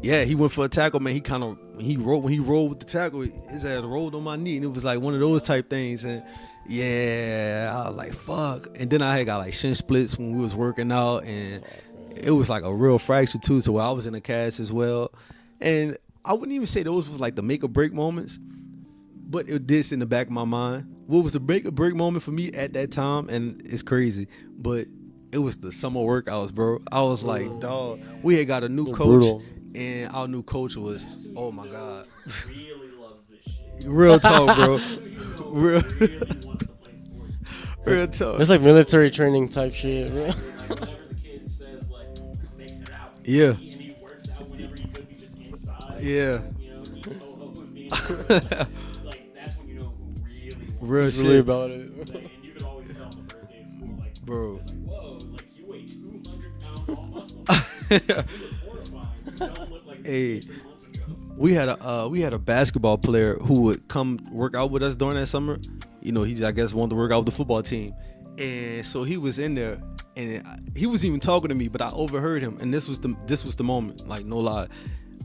Yeah, he went for a tackle, man. He rolled with the tackle. His ass rolled on my knee, and it was like one of those type things. And yeah, I was like, fuck. And then I had got like shin splits when we was working out, and it was like a real fracture too. So I was in a cast as well. And I wouldn't even say those was like the make or break moments, but it did in the back of my mind. What was the make or break moment for me at that time, and it's crazy, but it was the summer workouts, bro. I was like, dog, we had got a new coach, and our new coach was, oh my God. Really loves this shit. Real talk, bro. Real Wants to play sports. real talk. It's like military training type shit. Like whenever the kid says like, making it out. Yeah. And he works out whenever he could be just inside. Yeah. You know, he who's being like that's when you know who really Real It's really shit. about it. like, and you could always tell on the first day of school, like, Bro. it's like, whoa, like you weigh 200 pounds all muscle. You look horrifying. You don't look like Hey. 3 months ago. We had a basketball player who would come work out with us during that summer. You know, he's I guess wanted to work out with the football team, and so he was in there, and he was even talking to me, but I overheard him, and this was the moment, like no lie.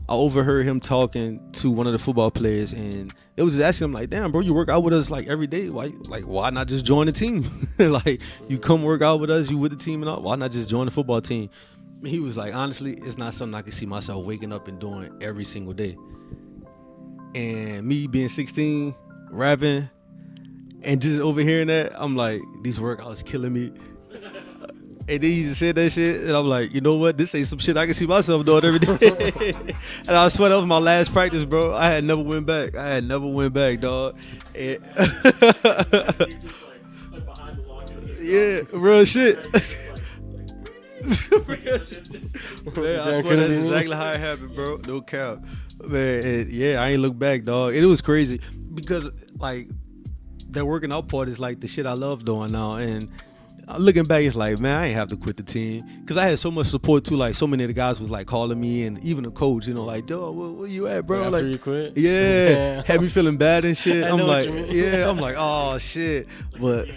I overheard him talking to one of the football players, and it was just asking him like, "Damn, bro, you work out with us like every day. Why not just join the team? Like, you come work out with us, you with the team and all. Why not just join the football team?" He was like, "Honestly, it's not something I can see myself waking up and doing every single day." and me being 16, rapping, and just overhearing that, I'm like, these workouts killing me. And then he just said that shit, and I'm like, you know what? This ain't some shit I can see myself doing every day. And I swear that was my last practice, bro. I had never went back, dog. And yeah, real shit. Real shit. Man, I swear that's exactly how it happened, bro. No cap. Man, and yeah, I ain't look back, dog. It was crazy because, like, that working out part is like the shit I love doing now, and looking back, it's like, man, I ain't have to quit the team because I had so much support too. Like, so many of the guys was like calling me, and even the coach, you know, like, yo, where you at, bro? After like, you quit? Yeah, had me feeling bad and shit. I'm know like, what you mean. yeah, I'm like, oh shit, but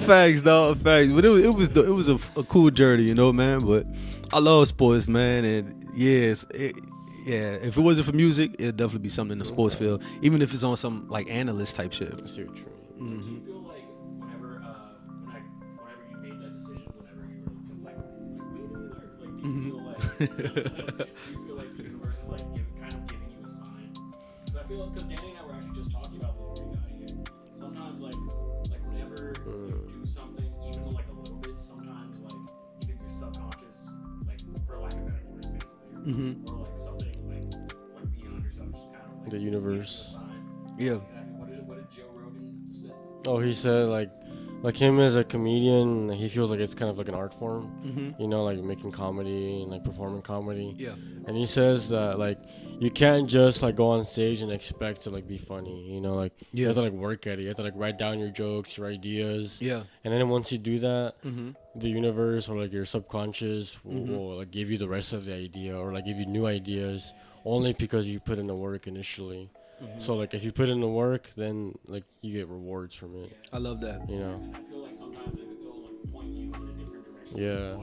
facts, dog, facts. But it was a cool journey, you know, man. But I love sports, man, and yes, yeah, if it wasn't for music, it'd definitely be something in the sports field, even if it's on some like analyst type shit. I see what you Do mean. you feel like whenever you made that decision, whenever you were just like do you feel like do you feel like the universe is like kind of giving you a sign? Because I feel because Danny and I were actually just talking about this before we got here. Sometimes like whenever you do something, even like a little bit, sometimes like either your subconscious, like for lack of better words, basically, or like something like beyond yourself, just kind of like The universe. Yeah. Exactly. What did Joe Rogan say? Oh, he said like him as a comedian, he feels like it's kind of like an art form, you know, like making comedy and like performing comedy. Yeah. And he says that like you can't just like go on stage and expect to like be funny, you know, like you have to like work at it. You have to like write down your jokes, your ideas. Yeah. And then once you do that, the universe or like your subconscious will like give you the rest of the idea or like give you new ideas only because you put in the work initially. So like if you put in the work, then like you get rewards from it. I love that. You know. And I feel like sometimes it will like point you in a different direction. Yeah.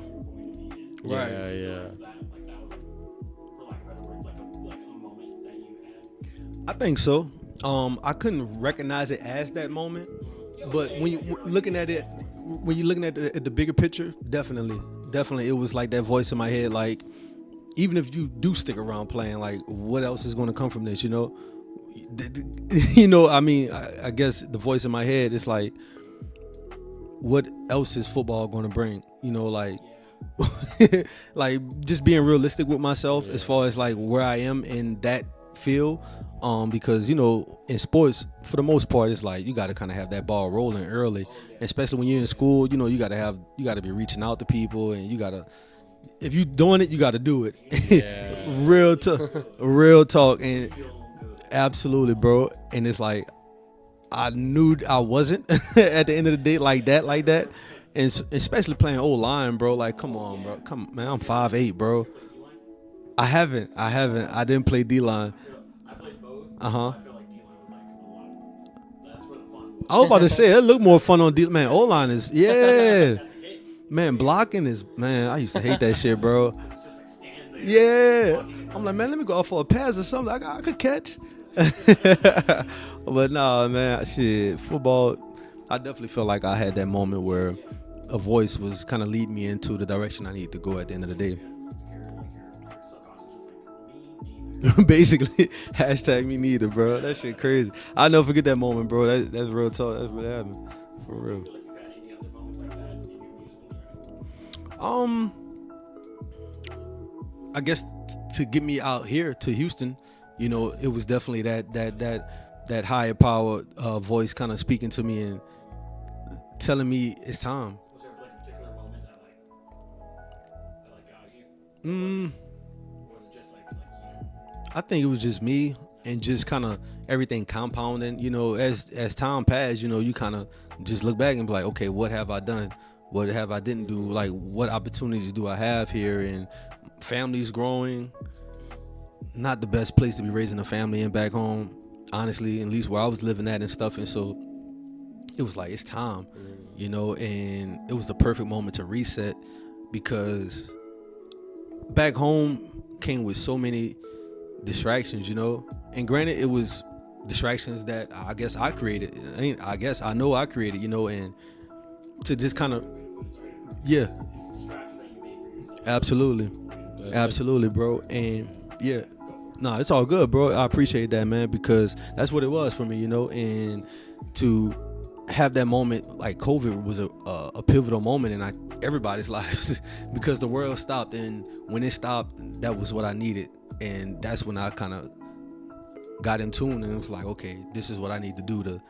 Right. Yeah. That was, for lack of a better word, like a moment that you had. I think so. I couldn't recognize it as that moment, but when you looking at it, when you're looking at the bigger picture, definitely, it was like that voice in my head. Like, even if you do stick around playing, like, what else is going to come from this? You know, I mean, I guess the voice in my head is like, what else is football going to bring? You know, like, like just being realistic with myself as far as like where I am in that field. Because, you know, in sports, for the most part, it's like you got to kind of have that ball rolling early, especially when you're in school. You know, you got to be reaching out to people, and you got to, if you're doing it, you got to do it. Yeah. real talk, and absolutely, bro. And it's like I knew I wasn't at the end of the day like that, and especially playing O-line, bro. Like, come on, bro, man. I'm 5'8", bro. I haven't. I didn't play D-line. I feel like D-line was like a lot. That's where the fun was. I was about to say it looked more fun on D-line. Man, O-line is man, blocking is, man, I used to hate that shit, bro. It's just like stand there. Yeah. I'm like, man, let me go out for a pass or something. I could catch. But nah, man, shit, football, I definitely felt like I had that moment where a voice was kind of leading me into the direction I need to go at the end of the day. Basically, hashtag me neither, bro. That shit crazy. I'll never forget that moment, bro. That's real talk. That's what happened. For real. I guess to get me out here to Houston, you know, it was definitely that higher power voice kind of speaking to me and telling me it's time. Was there like a particular moment that got you? Was it just like you? I think it was just me and just kind of everything compounding. You know, as time passed, you know, you kind of just look back and be like, okay, what have I done? What have I didn't do? Like, what opportunities do I have here? And family's growing. Not the best place to be raising a family in back home, honestly, at least where I was living at and stuff. And so it was like, it's time, you know, and it was the perfect moment to reset because back home came with so many distractions, you know, and granted it was distractions that I guess I created. I know I created, you know, and to just kind of, yeah, absolutely, bro. And yeah, No, it's all good, bro. I appreciate that, man, because that's what it was for me, you know. And to have that moment, like COVID was a pivotal moment in everybody's lives because the world stopped, and when it stopped, that was what I needed, and that's when I kind of got in tune, and it was like, okay, this is what I need to do to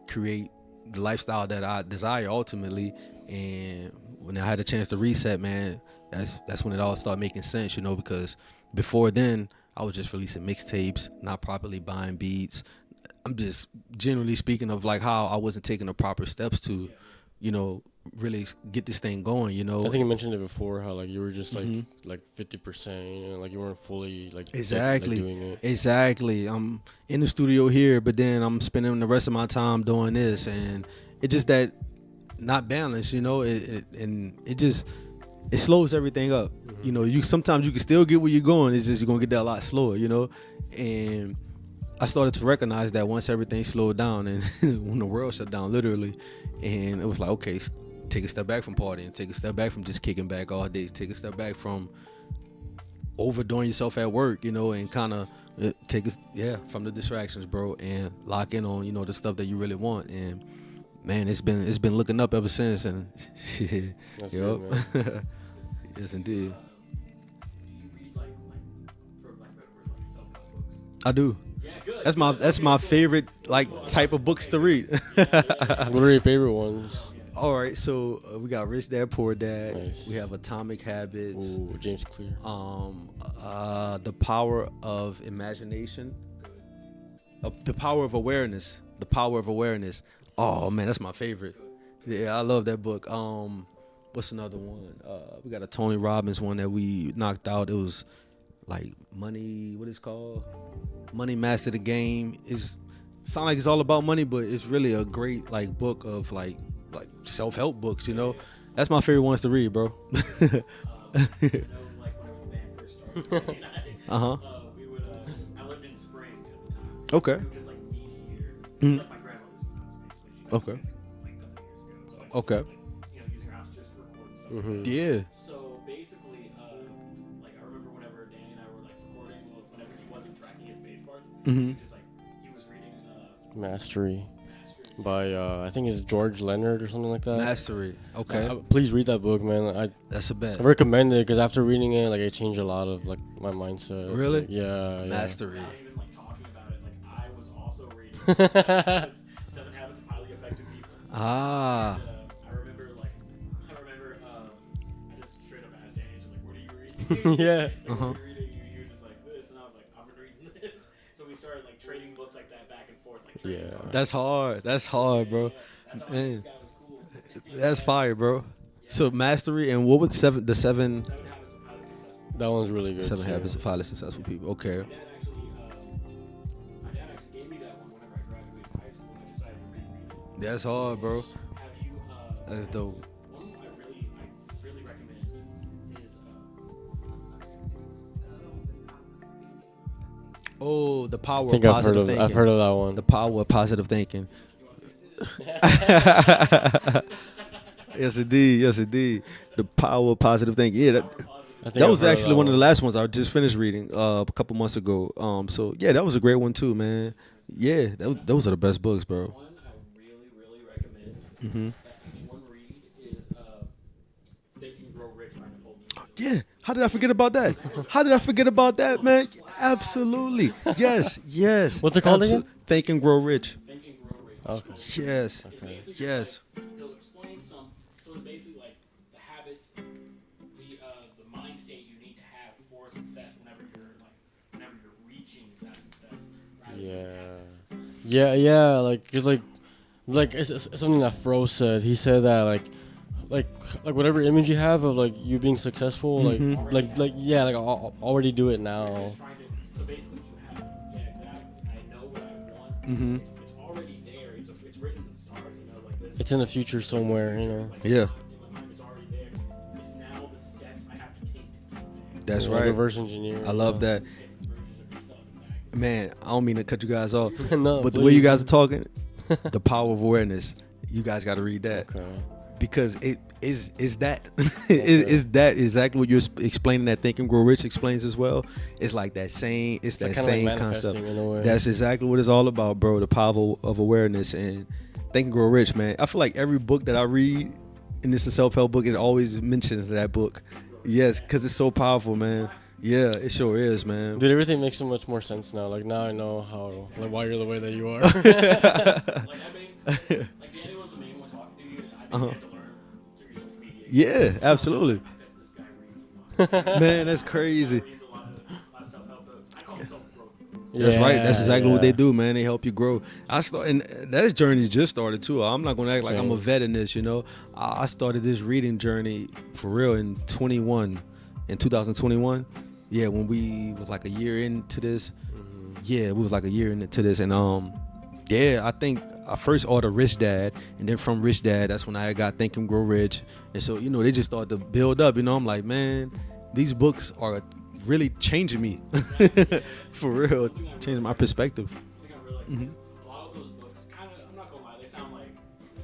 create the lifestyle that I desire ultimately. And when I had a chance to reset, man, that's when it all started making sense, you know, because before then I was just releasing mixtapes, not properly buying beats. I'm just generally speaking of like how I wasn't taking the proper steps to, you know, really get this thing going, you know. I think you mentioned it before, how like you were just like 50%, you know, like you weren't fully like exactly like doing it. Exactly. I'm in the studio here, but then I'm spending the rest of my time doing this, and it just that not balance, you know. It slows everything up. You know, you sometimes you can still get where you're going. It's just you're gonna get there a lot slower, you know. And I started to recognize that once everything slowed down, and when the world shut down, literally, and it was like, okay, take a step back from partying, take a step back from just kicking back all day, take a step back from overdoing yourself at work, you know, and kind of from the distractions, bro, and lock in on, you know, the stuff that you really want. And man, it's been looking up ever since, and shit. That's good, man. Yes, indeed. Do you read like for lack of better words, like self-help books? I do. Yeah, good. That's my favorite like type of books to read. What are your favorite ones? All right, so we got Rich Dad Poor Dad. Nice. We have Atomic Habits. Ooh, James Clear. The Power of Imagination. The Power of Awareness. The Power of Awareness. Oh man, that's my favorite. Yeah, I love that book. What's another one? We got a Tony Robbins one that we knocked out. It was like Money. What is it called? Money Master the Game. Sound like it's all about money, but it's really a great like book of like self-help books. You know, that's my favorite ones to read, bro. I know, like whenever the band first started, we would. I lived in Spring at the time. Okay. We would just like meet here. It was like my grandmother's house, basically. She Okay. passed away, like a couple years ago. So I just, Okay. like, you know, using her house just to record and stuff. Like that. Yeah. So basically, like I remember whenever Danny and I were like recording, whenever he wasn't tracking his bass parts, he just like he was reading Mastery by I think it's George Leonard or something like that. Mastery. Okay. Please read that book, man. That's a bet. I recommend it because after reading it, like it changed a lot of like my mindset. Really? Like, yeah. Mastery. not even like talking about it. Like I was also reading Seven Habits of Highly Effective People. Ah. And, I remember I just straight up asked Danny, just like, what are you reading? Yeah. Like, what are you reading? You were just like this, and I was like, I'm reading this. So we started like trading books like that back and forth, like trading cards. That's hard. That's hard, bro. That's how Man, this guy was cool. that's fire, bro. So Mastery, and what was the seven Seven Habits of Highly Successful. That one's really good. seven too. habits of highly successful people? Okay. My dad actually gave me that one whenever I graduated high school, and I decided to reread it. That's hard, bro. Have you? That's dope. One I really recommend is Oh, the power I of think I've positive thinking. I've heard of that one. The power of positive thinking. Yes, indeed. Yes, indeed. The power of positive thinking. Yeah, that was actually one of the last ones I just finished reading a couple months ago. So yeah, that was a great one too, man. Yeah, those are the best books, bro. one I really recommend that anyone read is Think and Grow Rich by Napoleon Hill. Yeah. How did I forget about that? How did I forget about that, man? Absolutely. Yes. Yes. What's it called again? Think and Grow Rich. Think and Grow Rich. Okay. Yes. Basically, Yes. like, he'll explain so it's basically like the habits, the mind state you need to have for success whenever you're reaching that success. Rather than having success. Yeah. Like it's like it's something that Fro said. He said that like whatever image you have of like you being successful, like already do it now. Just trying to, so basically you have, exactly. I know what I want. It's already there. It's written in the stars. You know, like this. It's in the future somewhere, you know. Yeah. In my mind, it's already there. It's now the steps I have to take to get there. That's Like right. reverse engineer. I love that. Different versions of yourself. Exactly. Man, I don't mean to cut you guys off, No, but the way you please. guys are talking, the power of awareness, you guys got to read that. Okay. because it is that is that exactly what you're explaining that Think and Grow Rich explains as well. It's like that same, it's that like same like concept. in a way. That's exactly what it's all about, bro. The power of awareness. And Think and Grow Rich, man. I feel like every book that I read, and it's a self-help book, it always mentions that book. Yes, because it's so powerful, man. Yeah, it sure is, man. Dude, everything makes so much more sense now. Like now I know how, like why you're the way that you are. Like Danny was the main one talking to you, and I had to learn through your social media. Yeah, absolutely. I bet this guy reads a lot. Man, that's crazy. Reads a lot of self-help books. I call them self-growth books. That's right. That's exactly what yeah. they do, man. They help you grow. And that journey just started too. I'm not gonna act like I'm a vet in this, you know. I started this reading journey for real in 2021. Yeah, when we was like a year into this. Yeah, we was like a year into this, and yeah, I think I first ordered Rich Dad, and then from Rich Dad, that's when I got Think and Grow Rich, and so you know they just started to build up. You know, I'm like, man, these books are really changing me, for real, changing my perspective. I think I really a lot of those books kind of, I'm not gonna lie, they sound like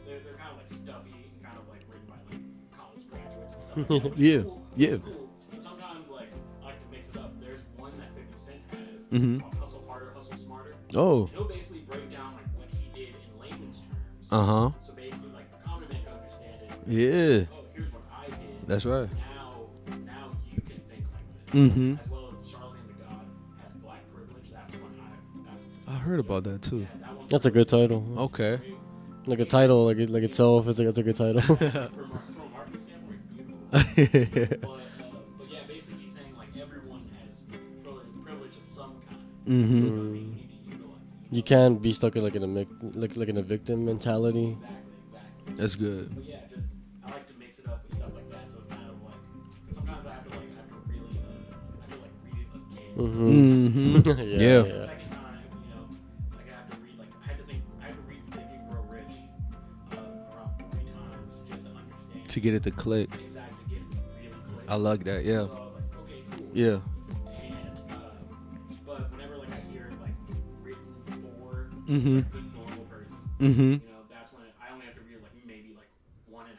they're kind of like stuffy and kind of like written by like college graduates and stuff. Like that, which Yeah, is cool. yeah. It's cool. But sometimes like I like to mix it up. There's one that 50 Cent has called Hustle Harder, Hustle Smarter. Oh, And he'll basically break down like what he did in layman's terms. So basically like the common man can understand it. Yeah, Oh, here's what I did. that's right. Now you can think like this. As well as Charlemagne the God has black privilege. That's the one I heard about that too. that one's That's a good title. Okay. Like a title, like itself, it's like that's a good title. from a marketing standpoint, it's beautiful. But yeah, basically he's saying like everyone has privilege of some kind. You need to utilize it. You can't be stuck in like in a victim mentality. Exactly. That's good. But yeah, just I like to mix it up with stuff like that. So it's kind of like sometimes I have to really read it again. Yeah. The second time, you know, like I have to read I had to read Think and Grow Rich around 3 times just to understand. To get it to click. Exactly, to get it to really click. I like that. Yeah. So I was like, okay, cool. Yeah. And but whenever like I hear it like written for like, the normal person, you know, that's when I only have to read like maybe like 1.5 times.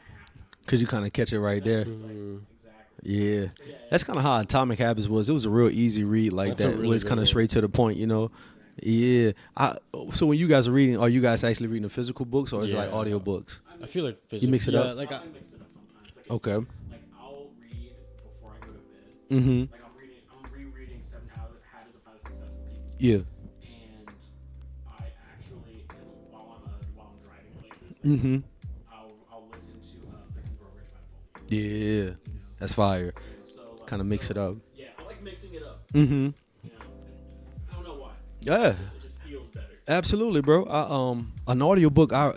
Cause you kind of catch it right there. Exactly. Yeah. That's kind of how Atomic Habits was. It was a real easy read like That's a that. really It was good kind of one. straight to the point, you know. Yeah. So when you guys are reading, are you guys actually reading the physical books or is it like Yeah. audio books? I feel like You mix it yeah, up? Like I mix it up sometimes. Like, Okay. like I'll read before I go to bed. Like I'm rereading 7 Habits of Highly Successful People. Yeah. And I actually, while I'm driving places, I'll listen to Think and Grow Rich by Napoleon. Yeah. That's fire. So Kind of mix it up. Yeah, I like mixing it up. You know, I don't know why. Yeah. It just feels better. Absolutely, bro. An audio book I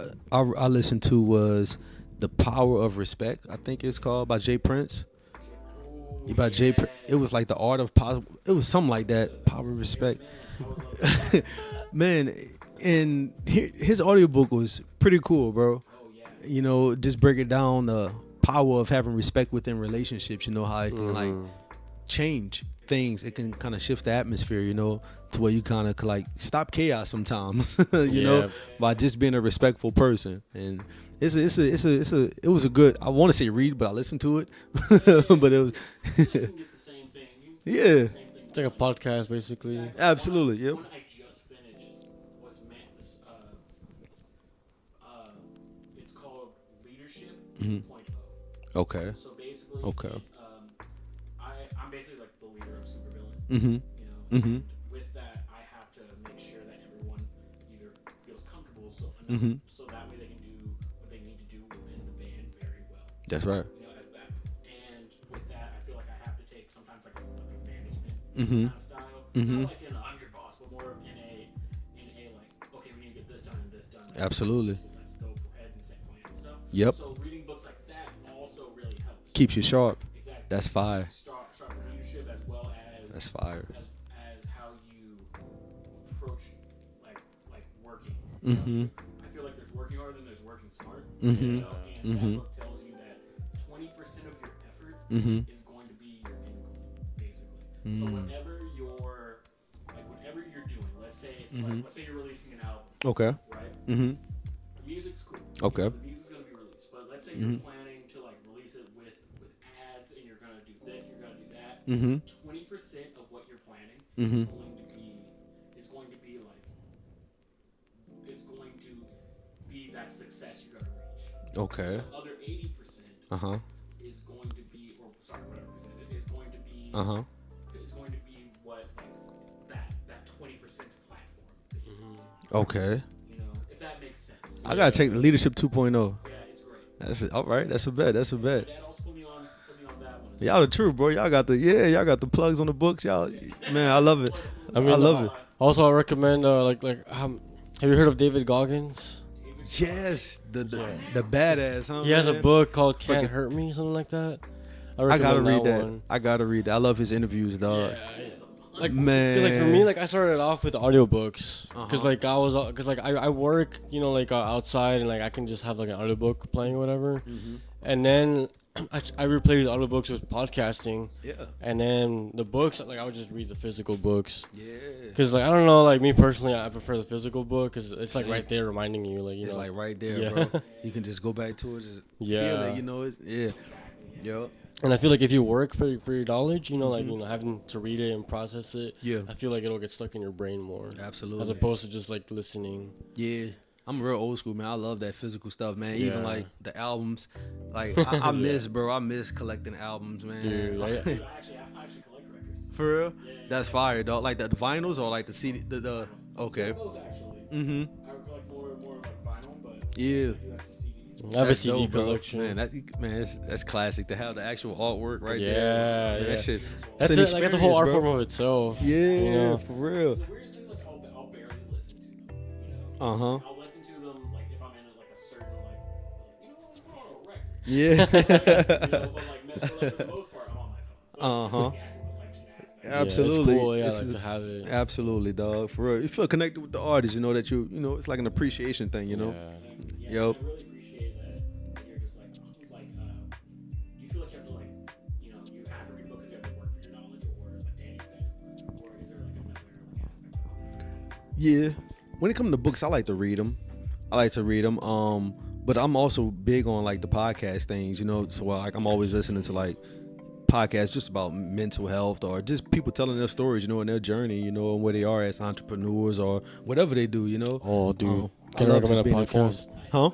listened to was The Power of Respect. I think it's called by Jay Prince. By Jay, it was like the art of possible. It was something like that. Power of Respect. Man, and his audiobook was pretty cool, bro. You know, just breaking down the power of having respect within relationships. You know how it can like change things. It can kind of shift the atmosphere, you know, to where you kind of like stop chaos sometimes, you know, by just being a respectful person. And it was a good, I want to say read, but I listened to it, but it was, You can get the same thing. yeah, it's like a podcast basically. absolutely, yep. One I just finished was it's called Leadership 2.0. Okay, So basically, Okay. I'm basically like the leader of supervillain. You know, and with that, I have to make sure that everyone either feels comfortable, so that way they can do what they need to do within the band very well. that's right. You know, as that, and with that, I feel like I have to take sometimes like a management kind of style, not like in a I'm your boss, but more in a like, okay, we need to get this done and this done. Absolutely. Let's go ahead and set plan and stuff. Yep. So reading books like that also really helps. Keeps you sharp. Exactly. That's fire. Sharp leadership as well as That's fire. as how you approach like working. You know? I feel like there's working hard and there's working smart. You know? And that book tells you that 20% of your effort is going to be your income, basically. So whenever you're doing, let's say you're releasing an album, Okay. right? The music's cool. Okay. The music's gonna be released, but let's say you're planning to like release it with ads, and you're gonna do this, you're gonna do that. 20% of what you're planning is going to be that success you're gonna reach. Okay. The other 80% is going to be, or sorry, whatever percent, is going to be is going to be what like that 20% platform, basically. Okay. You know, if that makes sense. I gotta check the Leadership 2.0. Yeah, it's great. That's it. All right. That's a bet. That's a bet. Dad also put me on that one. Y'all the truth, bro. Y'all got the plugs on the books. Y'all, man, I love it. I love it. Also, I recommend have you heard of David Goggins? Yes, the badass. Huh, He has a man? book called "Can't Hurt Me," something like that. I gotta read that. one. I gotta read that. I love his interviews, dog. Like, Man. Cause like for me, like I started off with audiobooks, cause like I work, you know, like outside, and like I can just have like an audiobook playing or whatever, and then I replaced audiobooks with podcasting. Yeah. And then the books, like I would just read the physical books. Yeah. Cause like I don't know, like me personally, I prefer the physical book, cause it's like right there reminding you, like It's know, like right there, Yeah. bro. You can just go back to it, just feel Yeah. it. You know, Yep. And I feel like if you work for your knowledge, you know, like having to read it and process it, Yeah. I feel like it'll get stuck in your brain more. Absolutely. As opposed to just like listening. Yeah. I'm real old school, man. I love that physical stuff, man. Even Yeah. like the albums. Like I miss, bro. I miss collecting albums, man. Dude, Dude, I actually collect records. For real? That's fire, dog. Like the vinyls or like the CD. The okay. Both actually. Mm-hmm. I collect more like vinyl, but Yeah. I do have some CDs. I have a That's CD dope, bro. collection. Man, that's classic to have the actual artwork right Yeah, there. Man, yeah. that shit. That's it's an that's a whole art experience, form of itself. bro. Yeah, you know? for real. The weirdest thing, like I'll barely listen to them. You know? I'll listen to them like if I'm in like a certain like you know what's going on a record. Yeah. You know, but like for the most part, I'm on my phone. But it's just the casual collection aspect. Absolutely. Yeah, it's cool. Yeah, It's like to have it. Absolutely, dog. For real. You feel connected with the artist, you know, that you know, it's like an appreciation thing, you know? Yeah. Yep. I really appreciate that you're just like do you feel like you have to like you know you have to read a book because you have to work for your knowledge or like Danny said, or is there like another like aspect of it? Yeah. When it comes to books, I like to read them. But I'm also big on like the podcast things, you know. So like I'm always listening to like podcasts just about mental health or just people telling their stories, you know, and their journey, you know, and where they are as entrepreneurs or whatever they do, you know. Oh, dude. I Can I love just recommend a being informed. podcast? Huh?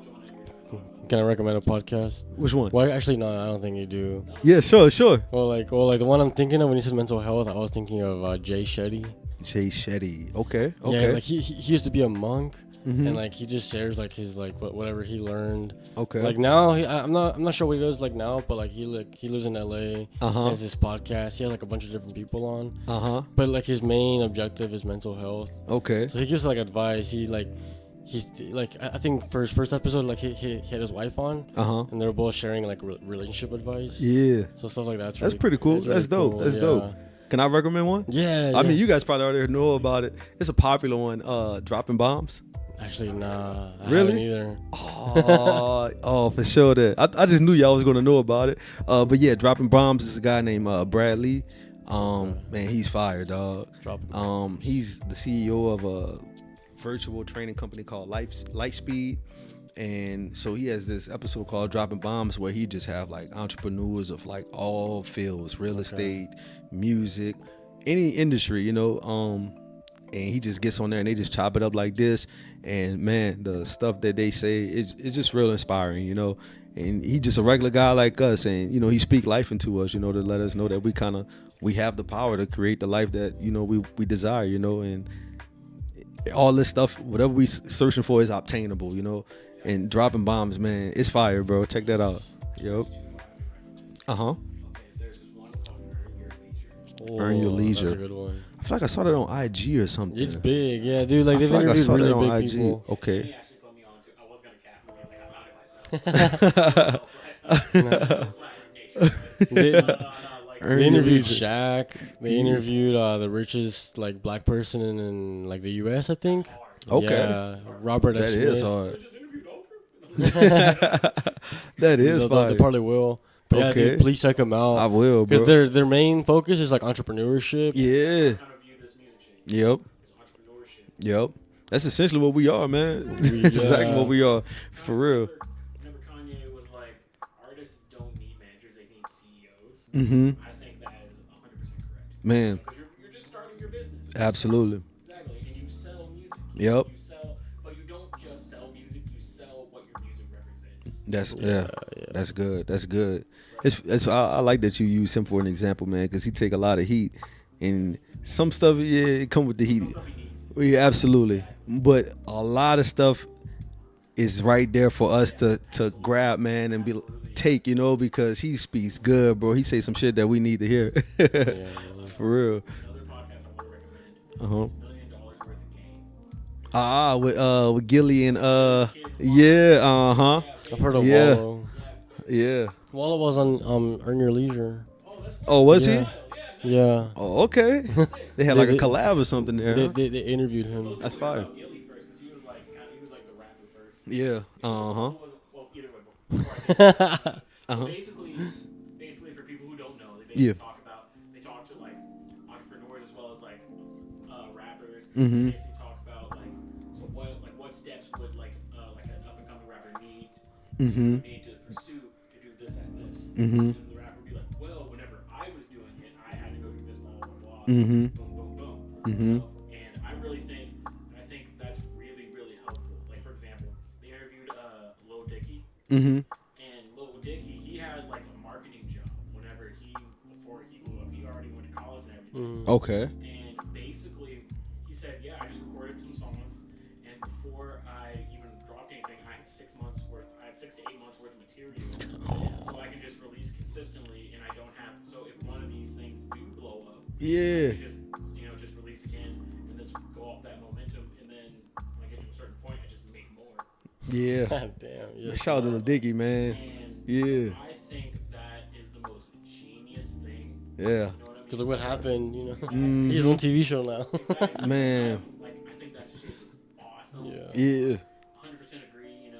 Can I recommend a podcast? Which one? Well, actually, no, I don't think you do. Yeah, sure. Well, like the one I'm thinking of when you said mental health, I was thinking of Jay Shetty. Jay Shetty. Okay. Yeah, like he used to be a monk, and like he just shares like his like whatever he learned. Okay. Like now, I'm not sure what he does like now, but like he lives in LA. He has this podcast. He has like a bunch of different people on. But like his main objective is mental health. Okay. So he gives like advice. He's like I think for his first episode, like he had his wife on, and they were both sharing like relationship advice. Yeah. So stuff like That's pretty cool. really That's dope. cool, That's yeah. dope. Can I recommend one? Yeah. I mean, you guys probably already know about it. It's a popular one. Dropping Bombs. Actually, nah. I Really? haven't either. Oh, for sure. That I just knew y'all was gonna know about it. But yeah, Dropping Bombs is a guy named Bradley. Man, he's fire, dog. Dropping. He's the CEO of a virtual training company called Lightspeed. And so he has this episode called Dropping Bombs where he just have like entrepreneurs of like all fields, real estate, music, any industry, you know. And he just gets on there and they just chop it up like this. And man, the stuff that they say is just real inspiring, you know. And he just a regular guy like us, and you know he speak life into us, you know, to let us know that we have the power to create the life that you know we desire, you know. And all this stuff, whatever we searching for, is obtainable, you know. And Dropping Bombs, man, it's fire, bro. Check that out. Yep. Okay, there's this one called Earn Your Leisure. Earn Your Leisure. That's a good one. I feel like I saw that on IG or something. It's big, yeah, dude. Like I they've feel like I interviewed saw that really on big IG. people. He Okay. actually put me on to. I was gonna cap him, like I thought it myself. They interviewed Shaq. They interviewed the richest like black person in like the U.S. I think. Okay. Yeah, Robert That F. is Smith. hard. Just interviewed Oprah. That is They fire. probably will. But yeah, Okay. dude, please check them out. I will, bro. Because their main focus is like entrepreneurship. Yeah. Kind of view this music change Yep. as entrepreneurship. Yep. That's essentially what we are, man. That's exactly what we are, for real. Remember Kanye was like, I think that is 100% correct. Man, Because you're just starting your business. absolutely. Exactly, and you sell music. Yep. You sell, but you don't just sell music. You sell what your music represents. That's good. That's good. I like that you use him for an example, man, because he take a lot of heat, and some stuff, it come with the heat. Stuff he needs. Yeah, absolutely. But a lot of stuff is right there for us to grab, man, and take, because he speaks good, bro. He say some shit that we need to hear. For real. Another podcast I would recommend. Uh-huh. $1 million worth of game. With Gilly and yeah, uh-huh. I've heard of Yeah. Wallow. Yeah. Wallow was on Earn Your Leisure. Oh, was Yeah. Yeah. Oh, okay. They had like a They- collab or something there. huh? They interviewed him. That's fire. Gilly first, because he was like the rapper first. Yeah. Uh-huh. Well, either way, before I get basically for people who don't know, they Yeah. they talk to like entrepreneurs as well as like rappers. Mhm. They basically talk about what steps would like an up and coming rapper need Mhm. to pursue to do this and this. Mhm. And the rapper would be like, well, whenever I was doing it, I had to go do this, blah blah blah, Mhm. boom boom boom. Mhm. And I think that's really really helpful. Like for example, they interviewed Lil Dicky. Mhm. And Lil Dicky, he had like a marketing job before he blew up. He already went to college and everything. Okay. And basically, he said, yeah, I just recorded some songs, and before I even dropped anything, I have 6 to 8 months worth of material, so I can just release consistently, and I don't have. So if one of these things do blow up, Yeah. I can just release again, and just go off that momentum, and then when I get to a certain point, I just make more. Yeah. Damn. Yeah. Shout out to the Diggy, man. And Yeah. I think that is the most genius thing. Yeah. You know what I mean? Because look what happened. Mm. He's on TV show now. Exactly. Man. I think that shit is awesome. Yeah. Yeah. 100% agree,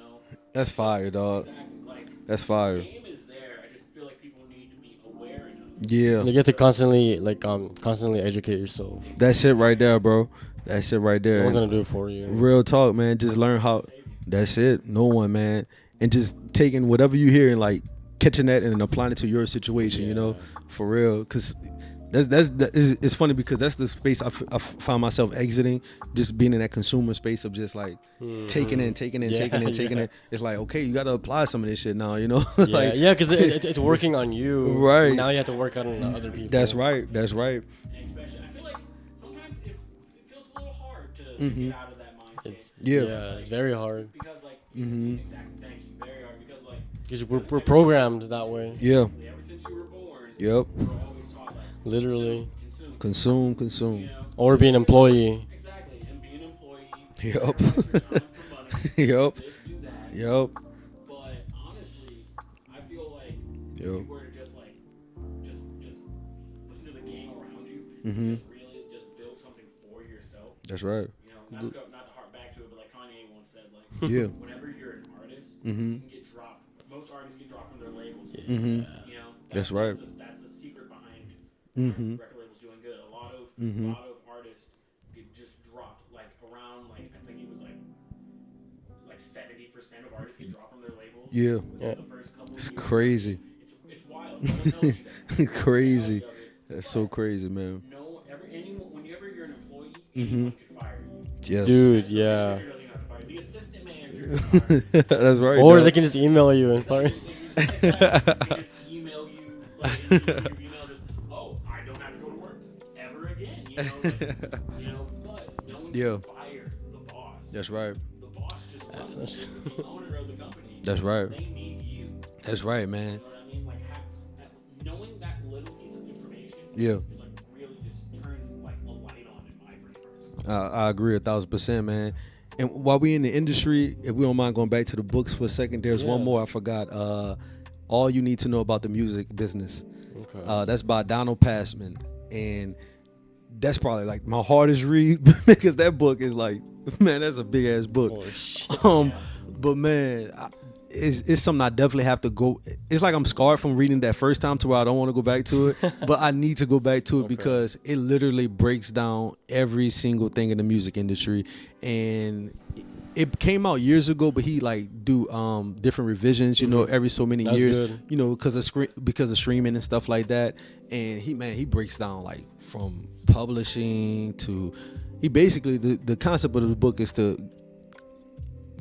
That's fire, dog. Exactly. That's The fire. game is there. I just feel like people need to be aware enough. Yeah. You get to constantly educate yourself. That's it right there, bro. That's it right No there. one's gonna do it for you. Real talk, man. Just learn how. That's it. No one, man. And just taking whatever you hear and like catching that and applying it to your situation. For real. Cause it's funny because that's the space I found myself exiting. Just being in that consumer space of just like taking it. It's like, okay, you got to apply some of this shit now. Like, Because it's working on you. Right. Now you have to work on other people. That's right. And especially, I feel like sometimes it feels a little hard to get out of that mindset. It's very hard. Because, exactly, thank you, very hard. Because, Because we're programmed that way. Yeah. ever since you were born, Yep. we're always taught, Literally. consume. Consume. Or be an employee. Exactly, and be an employee. Yup. sacrifice your time for money, Yup. do this, do that. Yep. But honestly, I feel like if Yup. you were to just listen to the game around you, Mhm. just really just build something for yourself. That's right. Not to harp back to it, but like Kanye once said, like Yeah. whenever you're an artist, Mhm. you can get dropped. Most artists get dropped from their labels. Mhm. That's right. That's the secret behind Mhm. record labels doing good. A lot of artists get just dropped. Like around I think it was like 70% of artists get dropped from their labels. Yeah. within the first couple of It's years. crazy. It's wild. No one tells you that. It's crazy. No one tells you that. That's so crazy, man. Whenever you're an employee, anyone could fire you. Yes. Dude, The yeah. manager doesn't even have to fire you. The assistant manager can fire you. That's right. Or dog. they can just email you and fire. They just email you, your email just, oh, I don't have to go to work ever again. But no one Yeah. can fire the boss. That's right. The boss just runs it. The owner of the company. That's right. They need you. That's right, man. You know what I mean? Knowing that little piece of information Yeah. is really just turns a light on in my brain personally. I agree 1,000%, man. And while we in the industry, if we don't mind going back to the books for a second, there's one more I forgot. All You Need to Know About the Music Business. Okay. That's by Donald Passman, and that's probably like my hardest read because that book is like, man, that's a big ass book. Holy shit. But man, it's something I definitely have to go. It's like I'm scarred from reading that first time to where I don't want to go back to it, but I need to go back to it because it literally breaks down every single thing in the music industry, and it came out years ago, but he like do different revisions, you know, every so many That's years, good. you know, because of streaming and stuff like that. And he breaks down like from publishing to he basically the concept of the book is to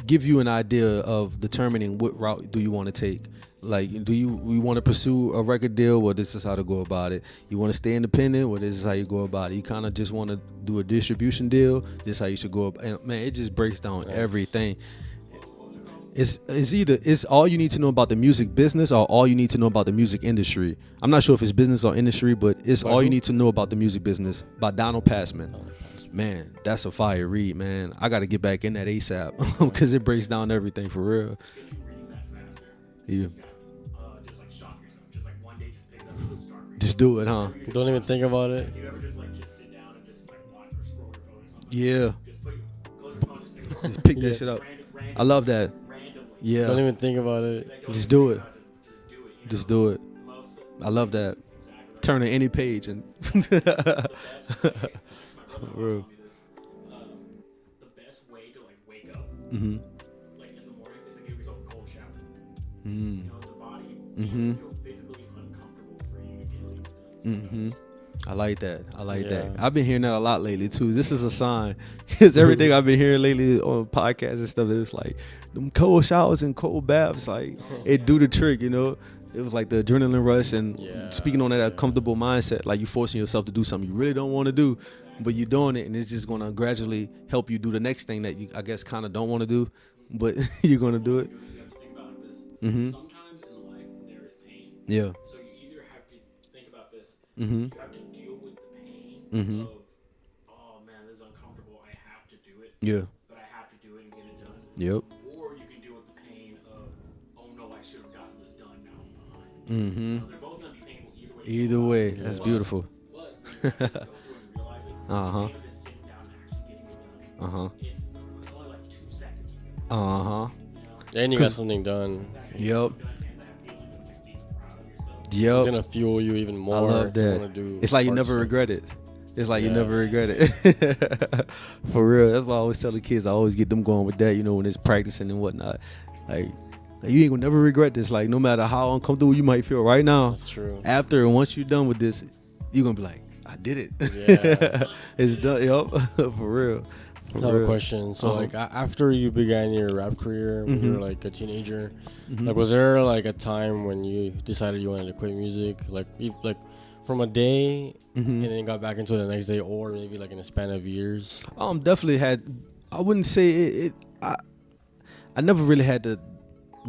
give you an idea of determining what route do you want to take. Like, do you want to pursue a record deal? Well, this is how to go about it. You want to stay independent? Well, this is how you go about it. You kind of just want to do a distribution deal? This is how you should go about it. And man, it just breaks down everything. It's all you need to know about the music business or all you need to know about the music industry. I'm not sure if it's business or industry, but it's all you need to know about the music business by Donald Passman. Man, that's a fire read, man. I got to get back in that ASAP because it breaks down everything for real. Yeah. Just like shock yourself. Just like one day, just pick it up and start reading. Just do it, huh? Don't even think about it. Do you ever just sit down and just like watch or scroll your phones on? Yeah. Just close your phone, just pick it up. Just pick that shit up. I love that. Randomly. Yeah. Don't even think about it. Like, don't Just even do think it. about it, just do it. You Just know? do it. Most I love that. exactly. Turn to any page and The best way, my brother Real. taught me this. The best way to like wake up, Mhm. like in the morning, is to give yourself a cold shower. Mm. You know, the body Mhm. feel physically uncomfortable for you to get things done. Mhm. I like that. I like that. Yeah. I've been hearing that a lot lately too. This is a sign. Because everything I've been hearing lately on podcasts and stuff is like them cold showers and cold baths, like it do the trick, you know. It was like the adrenaline rush and Yeah. speaking on that comfortable mindset, like you forcing yourself to do something you really don't want to do, but you're doing it, and it's just gonna gradually help you do the next thing that you, I guess, kind of don't want to do, but you're gonna do it. You have to think about it like this. Mhm. Sometimes in life there is pain. Yeah. So you either have to think about this. Mhm. You have to deal with the pain Mhm. of, oh man, this is uncomfortable. I have to do it. Yeah. But I have to do it and get it done. Yep. Or you can deal with the pain of, oh no, I should have gotten this done. Now I'm behind. Mhm. Now, they're both gonna be painful either way. Either way, that's beautiful. But when you actually go through and realize it, Uh-huh. the pain of just sitting down and actually getting it done. Uh-huh. It's only like 2 seconds. Uh huh. You know. And you got 'Cause- something done. Yep. And that feeling of being proud of yourself. It's Yep. gonna fuel you even more. I love to that. wanna do It's like you hard never stuff. regret it. It's like you Yeah. never regret it. For real. That's why I always tell the kids. I always get them going with that, you know, when it's practicing and whatnot. Like you ain't gonna never regret this. Like no matter how uncomfortable you might feel right now, That's true. after and once you're done with this, you're gonna be like, I did it. Yeah. It's done. Yup. For real. For Another real. question. So, Uh-huh. like, after you began your rap career, when you Mhm. were like a teenager, Mhm. like, was there like a time when you decided you wanted to quit music, like, like from a day, Mhm. and then got back into the next day, or maybe like in a span of years? Definitely had. I wouldn't say it. I never really had the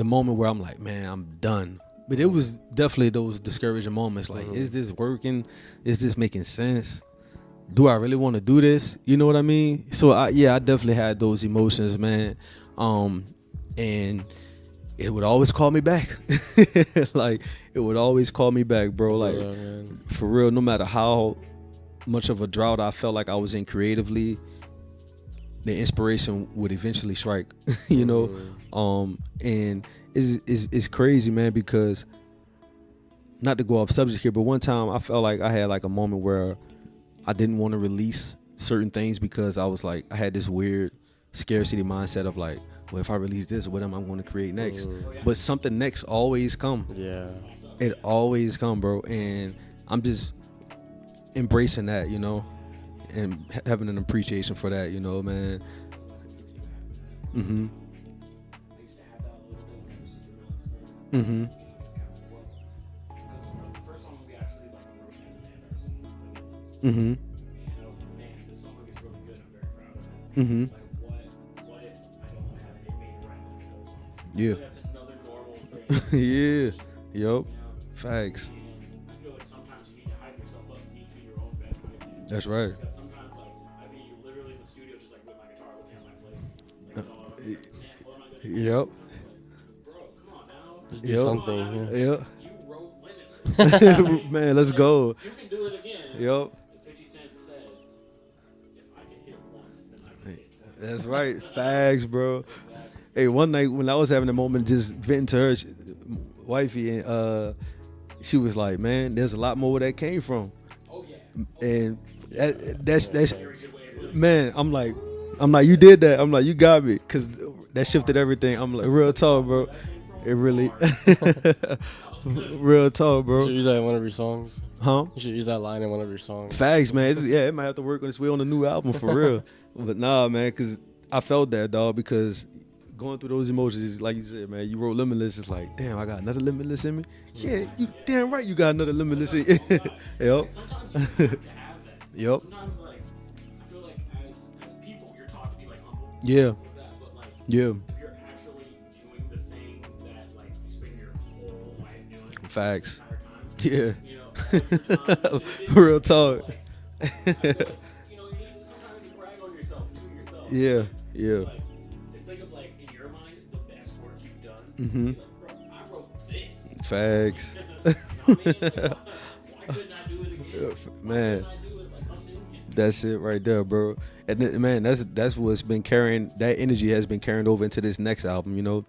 moment where I'm like, man, I'm done. But it was definitely those discouraging moments. Like, is this working? Is this making sense? Do I really want to do this? You know what I mean? So I definitely had those emotions, man. And it would always call me back. Like it would always call me back, bro. Like Yeah, man. for real, no matter how much of a drought I felt like I was in creatively, the inspiration would eventually strike, you know. And it's crazy, man, because not to go off subject here, but one time I felt like I had like a moment where I didn't want to release certain things because I was like, I had this weird scarcity mindset of like, well, if I release this, what am I going to create next? But something next always come. Yeah. It always come, bro. And I'm just embracing that, you know, and having an appreciation for that, you know, man. Mm-hmm. I used to have that a little bit when I was super experience. Mm-hmm. Because the first song we actually like wrote as a dance, our song, Mm-hmm. and I was like, man, this song is really good. I'm very proud of it. Mm-hmm. Like, what if I don't have it made right like another song? Yeah. So that's another normal thing. Yeah. Yup. You know? Facts. And I feel like sometimes you need to hype yourself up and be your own best hype. That's right. Because sometimes, like, I'd be literally in the studio just like with my guitar, looking at my place. Like, oh, man, what am I gonna do? Yep. And I was like, bro, come on now. Just do Yep. something. Yeah. Yep. You wrote Limitless. Man, let's go. You can do it again. Yup. 50 Cent said, if I can hit once, then I can hit twice. That's right. Facts, bro. Hey, one night when I was having a moment just venting to her, wifey, and she was like, man, there's a lot more where that came from. Oh, yeah. And that's Very good way of putting it. man, I'm like, I'm like, you did that. I'm like, you got me, because that shifted everything. I'm like, real talk, bro. It really, real talk, You should bro. use that in one of your songs. Huh? You should use that line in one of your songs. Facts, man. It might have to work on its way on the new album for real. But nah, man, because I felt that, dog, because going through those emotions, like you said, man, you wrote Limitless. It's like, damn, I got another Limitless in me. Yeah, you damn right, you got another Limitless in you. Yep. Sometimes you have to have that. Yep. Sometimes, like, I feel like as people, you're taught to be like humble. Yeah. With that, but like, Yeah. if you're actually doing the thing that like you spend your whole life doing, Facts. the entire time, Yeah. you know, Real talk. like, you know, sometimes you brag on yourself to yourself. Yeah. Yeah. Like, just think of like in your mind the best work you've done. Mhm. Like, bro, I wrote this. Facts. You know what I mean? Like, why couldn't I do it again? Man. Why couldn't I do it like a million? That's it right there, bro. And man, that's what's been carrying, that energy has been carrying over into this next album, you know.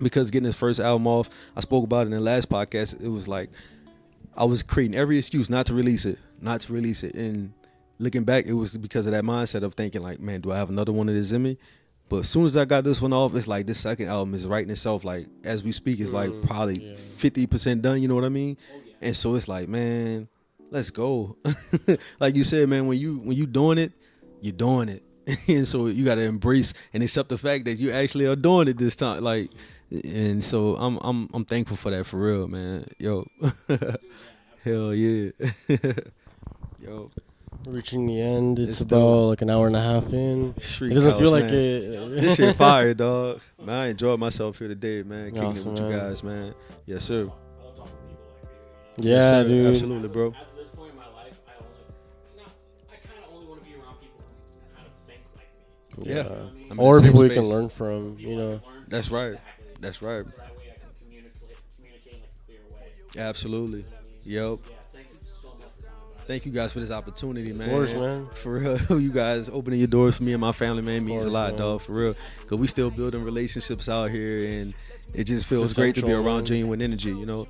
Because getting his first album off, I spoke about it in the last podcast, it was like I was creating every excuse not to release it. And looking back, it was because of that mindset of thinking like, man, do I have another one of this in me? But as soon as I got this one off, it's like this second album is writing itself. Like, as we speak, it's like probably 50% done, you know what I mean? And so it's like, man, let's go. Like you said, man, when you doing it, you're doing it. And so you got to embrace and accept the fact that you actually are doing it this time. Like, and so I'm thankful for that, for real, man. Yo. Hell yeah. Yo. Reaching the end, it's It's about dope. like an hour and a half in. Street It doesn't Couch, feel like man. it. This shit fire, dog. Man, I enjoyed myself here today, man. Kicking Awesome, it with you man. guys, man. Yes, sir. I love talking to people like Yeah, Yes, sir. dude. Absolutely, bro. you. At this point in my life, I kind of only want to be around people who kind of think like me. Yeah. You know what I mean? I'm in Or the same people you can space. learn from, you know. That's right. Exactly. That's right. So that way I can communicate in like a clear way. Absolutely. Yep. Yeah, thank you so much for coming by. Thank you guys for this opportunity, man. course, man. For real, you guys opening your doors for me and my family, man, means a course, lot, man. dog. For real, because we still building relationships out here, and it just feels It's great to be essential, around man. genuine energy. You know,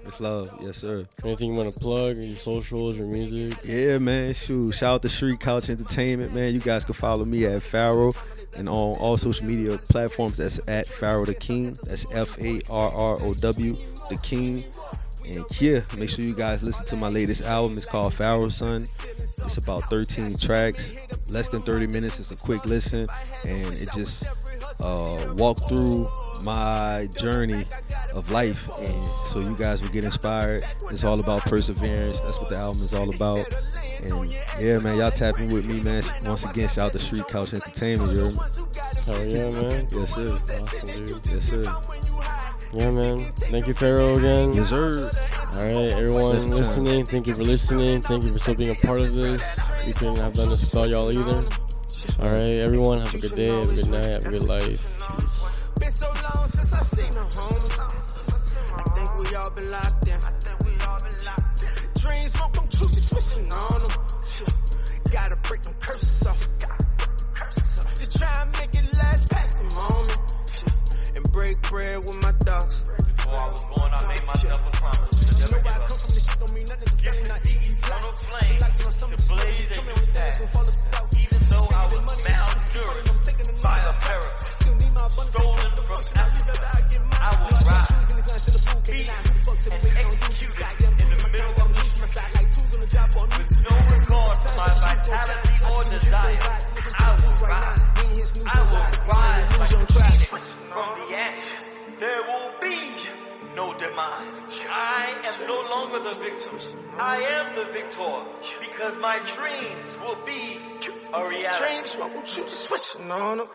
it's love. Yes, sir. Anything you want to plug, your socials, your music. Yeah, man. Shoot, shout out to Street Couch Entertainment, man. You guys can follow me at Farrow and on all social media platforms. That's at Farrow the King. That's FARROW the King. And yeah, make sure you guys listen to my latest album. It's called Farrow Son. It's about 13 tracks, less than 30 minutes. It's a quick listen, and it just walk through my journey of life, and so you guys will get inspired. It's all about perseverance. That's what the album is all about. And yeah, man, y'all tap in with me, man. Once again, shout out to Street Couch Entertainment. You heard me? Hell yeah, man. Yes, sir. Awesome, dude. Yes, sir. Yeah, man. Thank you, Farrow, again. Yes, sir. All right, everyone Second time. listening, thank you for listening. Thank you for still being a part of this. We couldn't have done this without y'all either. All right, everyone, have a good day, have a good night, have a good life. Peace. Been so long since I seen her, homie. I think we all been locked in. Dreams won't come true, you switching on them. Gotta break them curses off. Just try and make it last past the moment. And break bread with my dogs. Before I was born, I made myself a promise to never give up. Come from this shit don't mean nothing. Give me eternal flame to blaze a new path. Even though I was malnourished by a pharaoh, stolen from Africa, I will rise, be and execute it in the middle of the street. With no regard for my vitality or desire, I will rise. I will rise like a phoenix from the ashes. There will be no demise. I am no longer the victim. I am the victor because my dreams will be a reality. Dreams won't come true, just switching on them.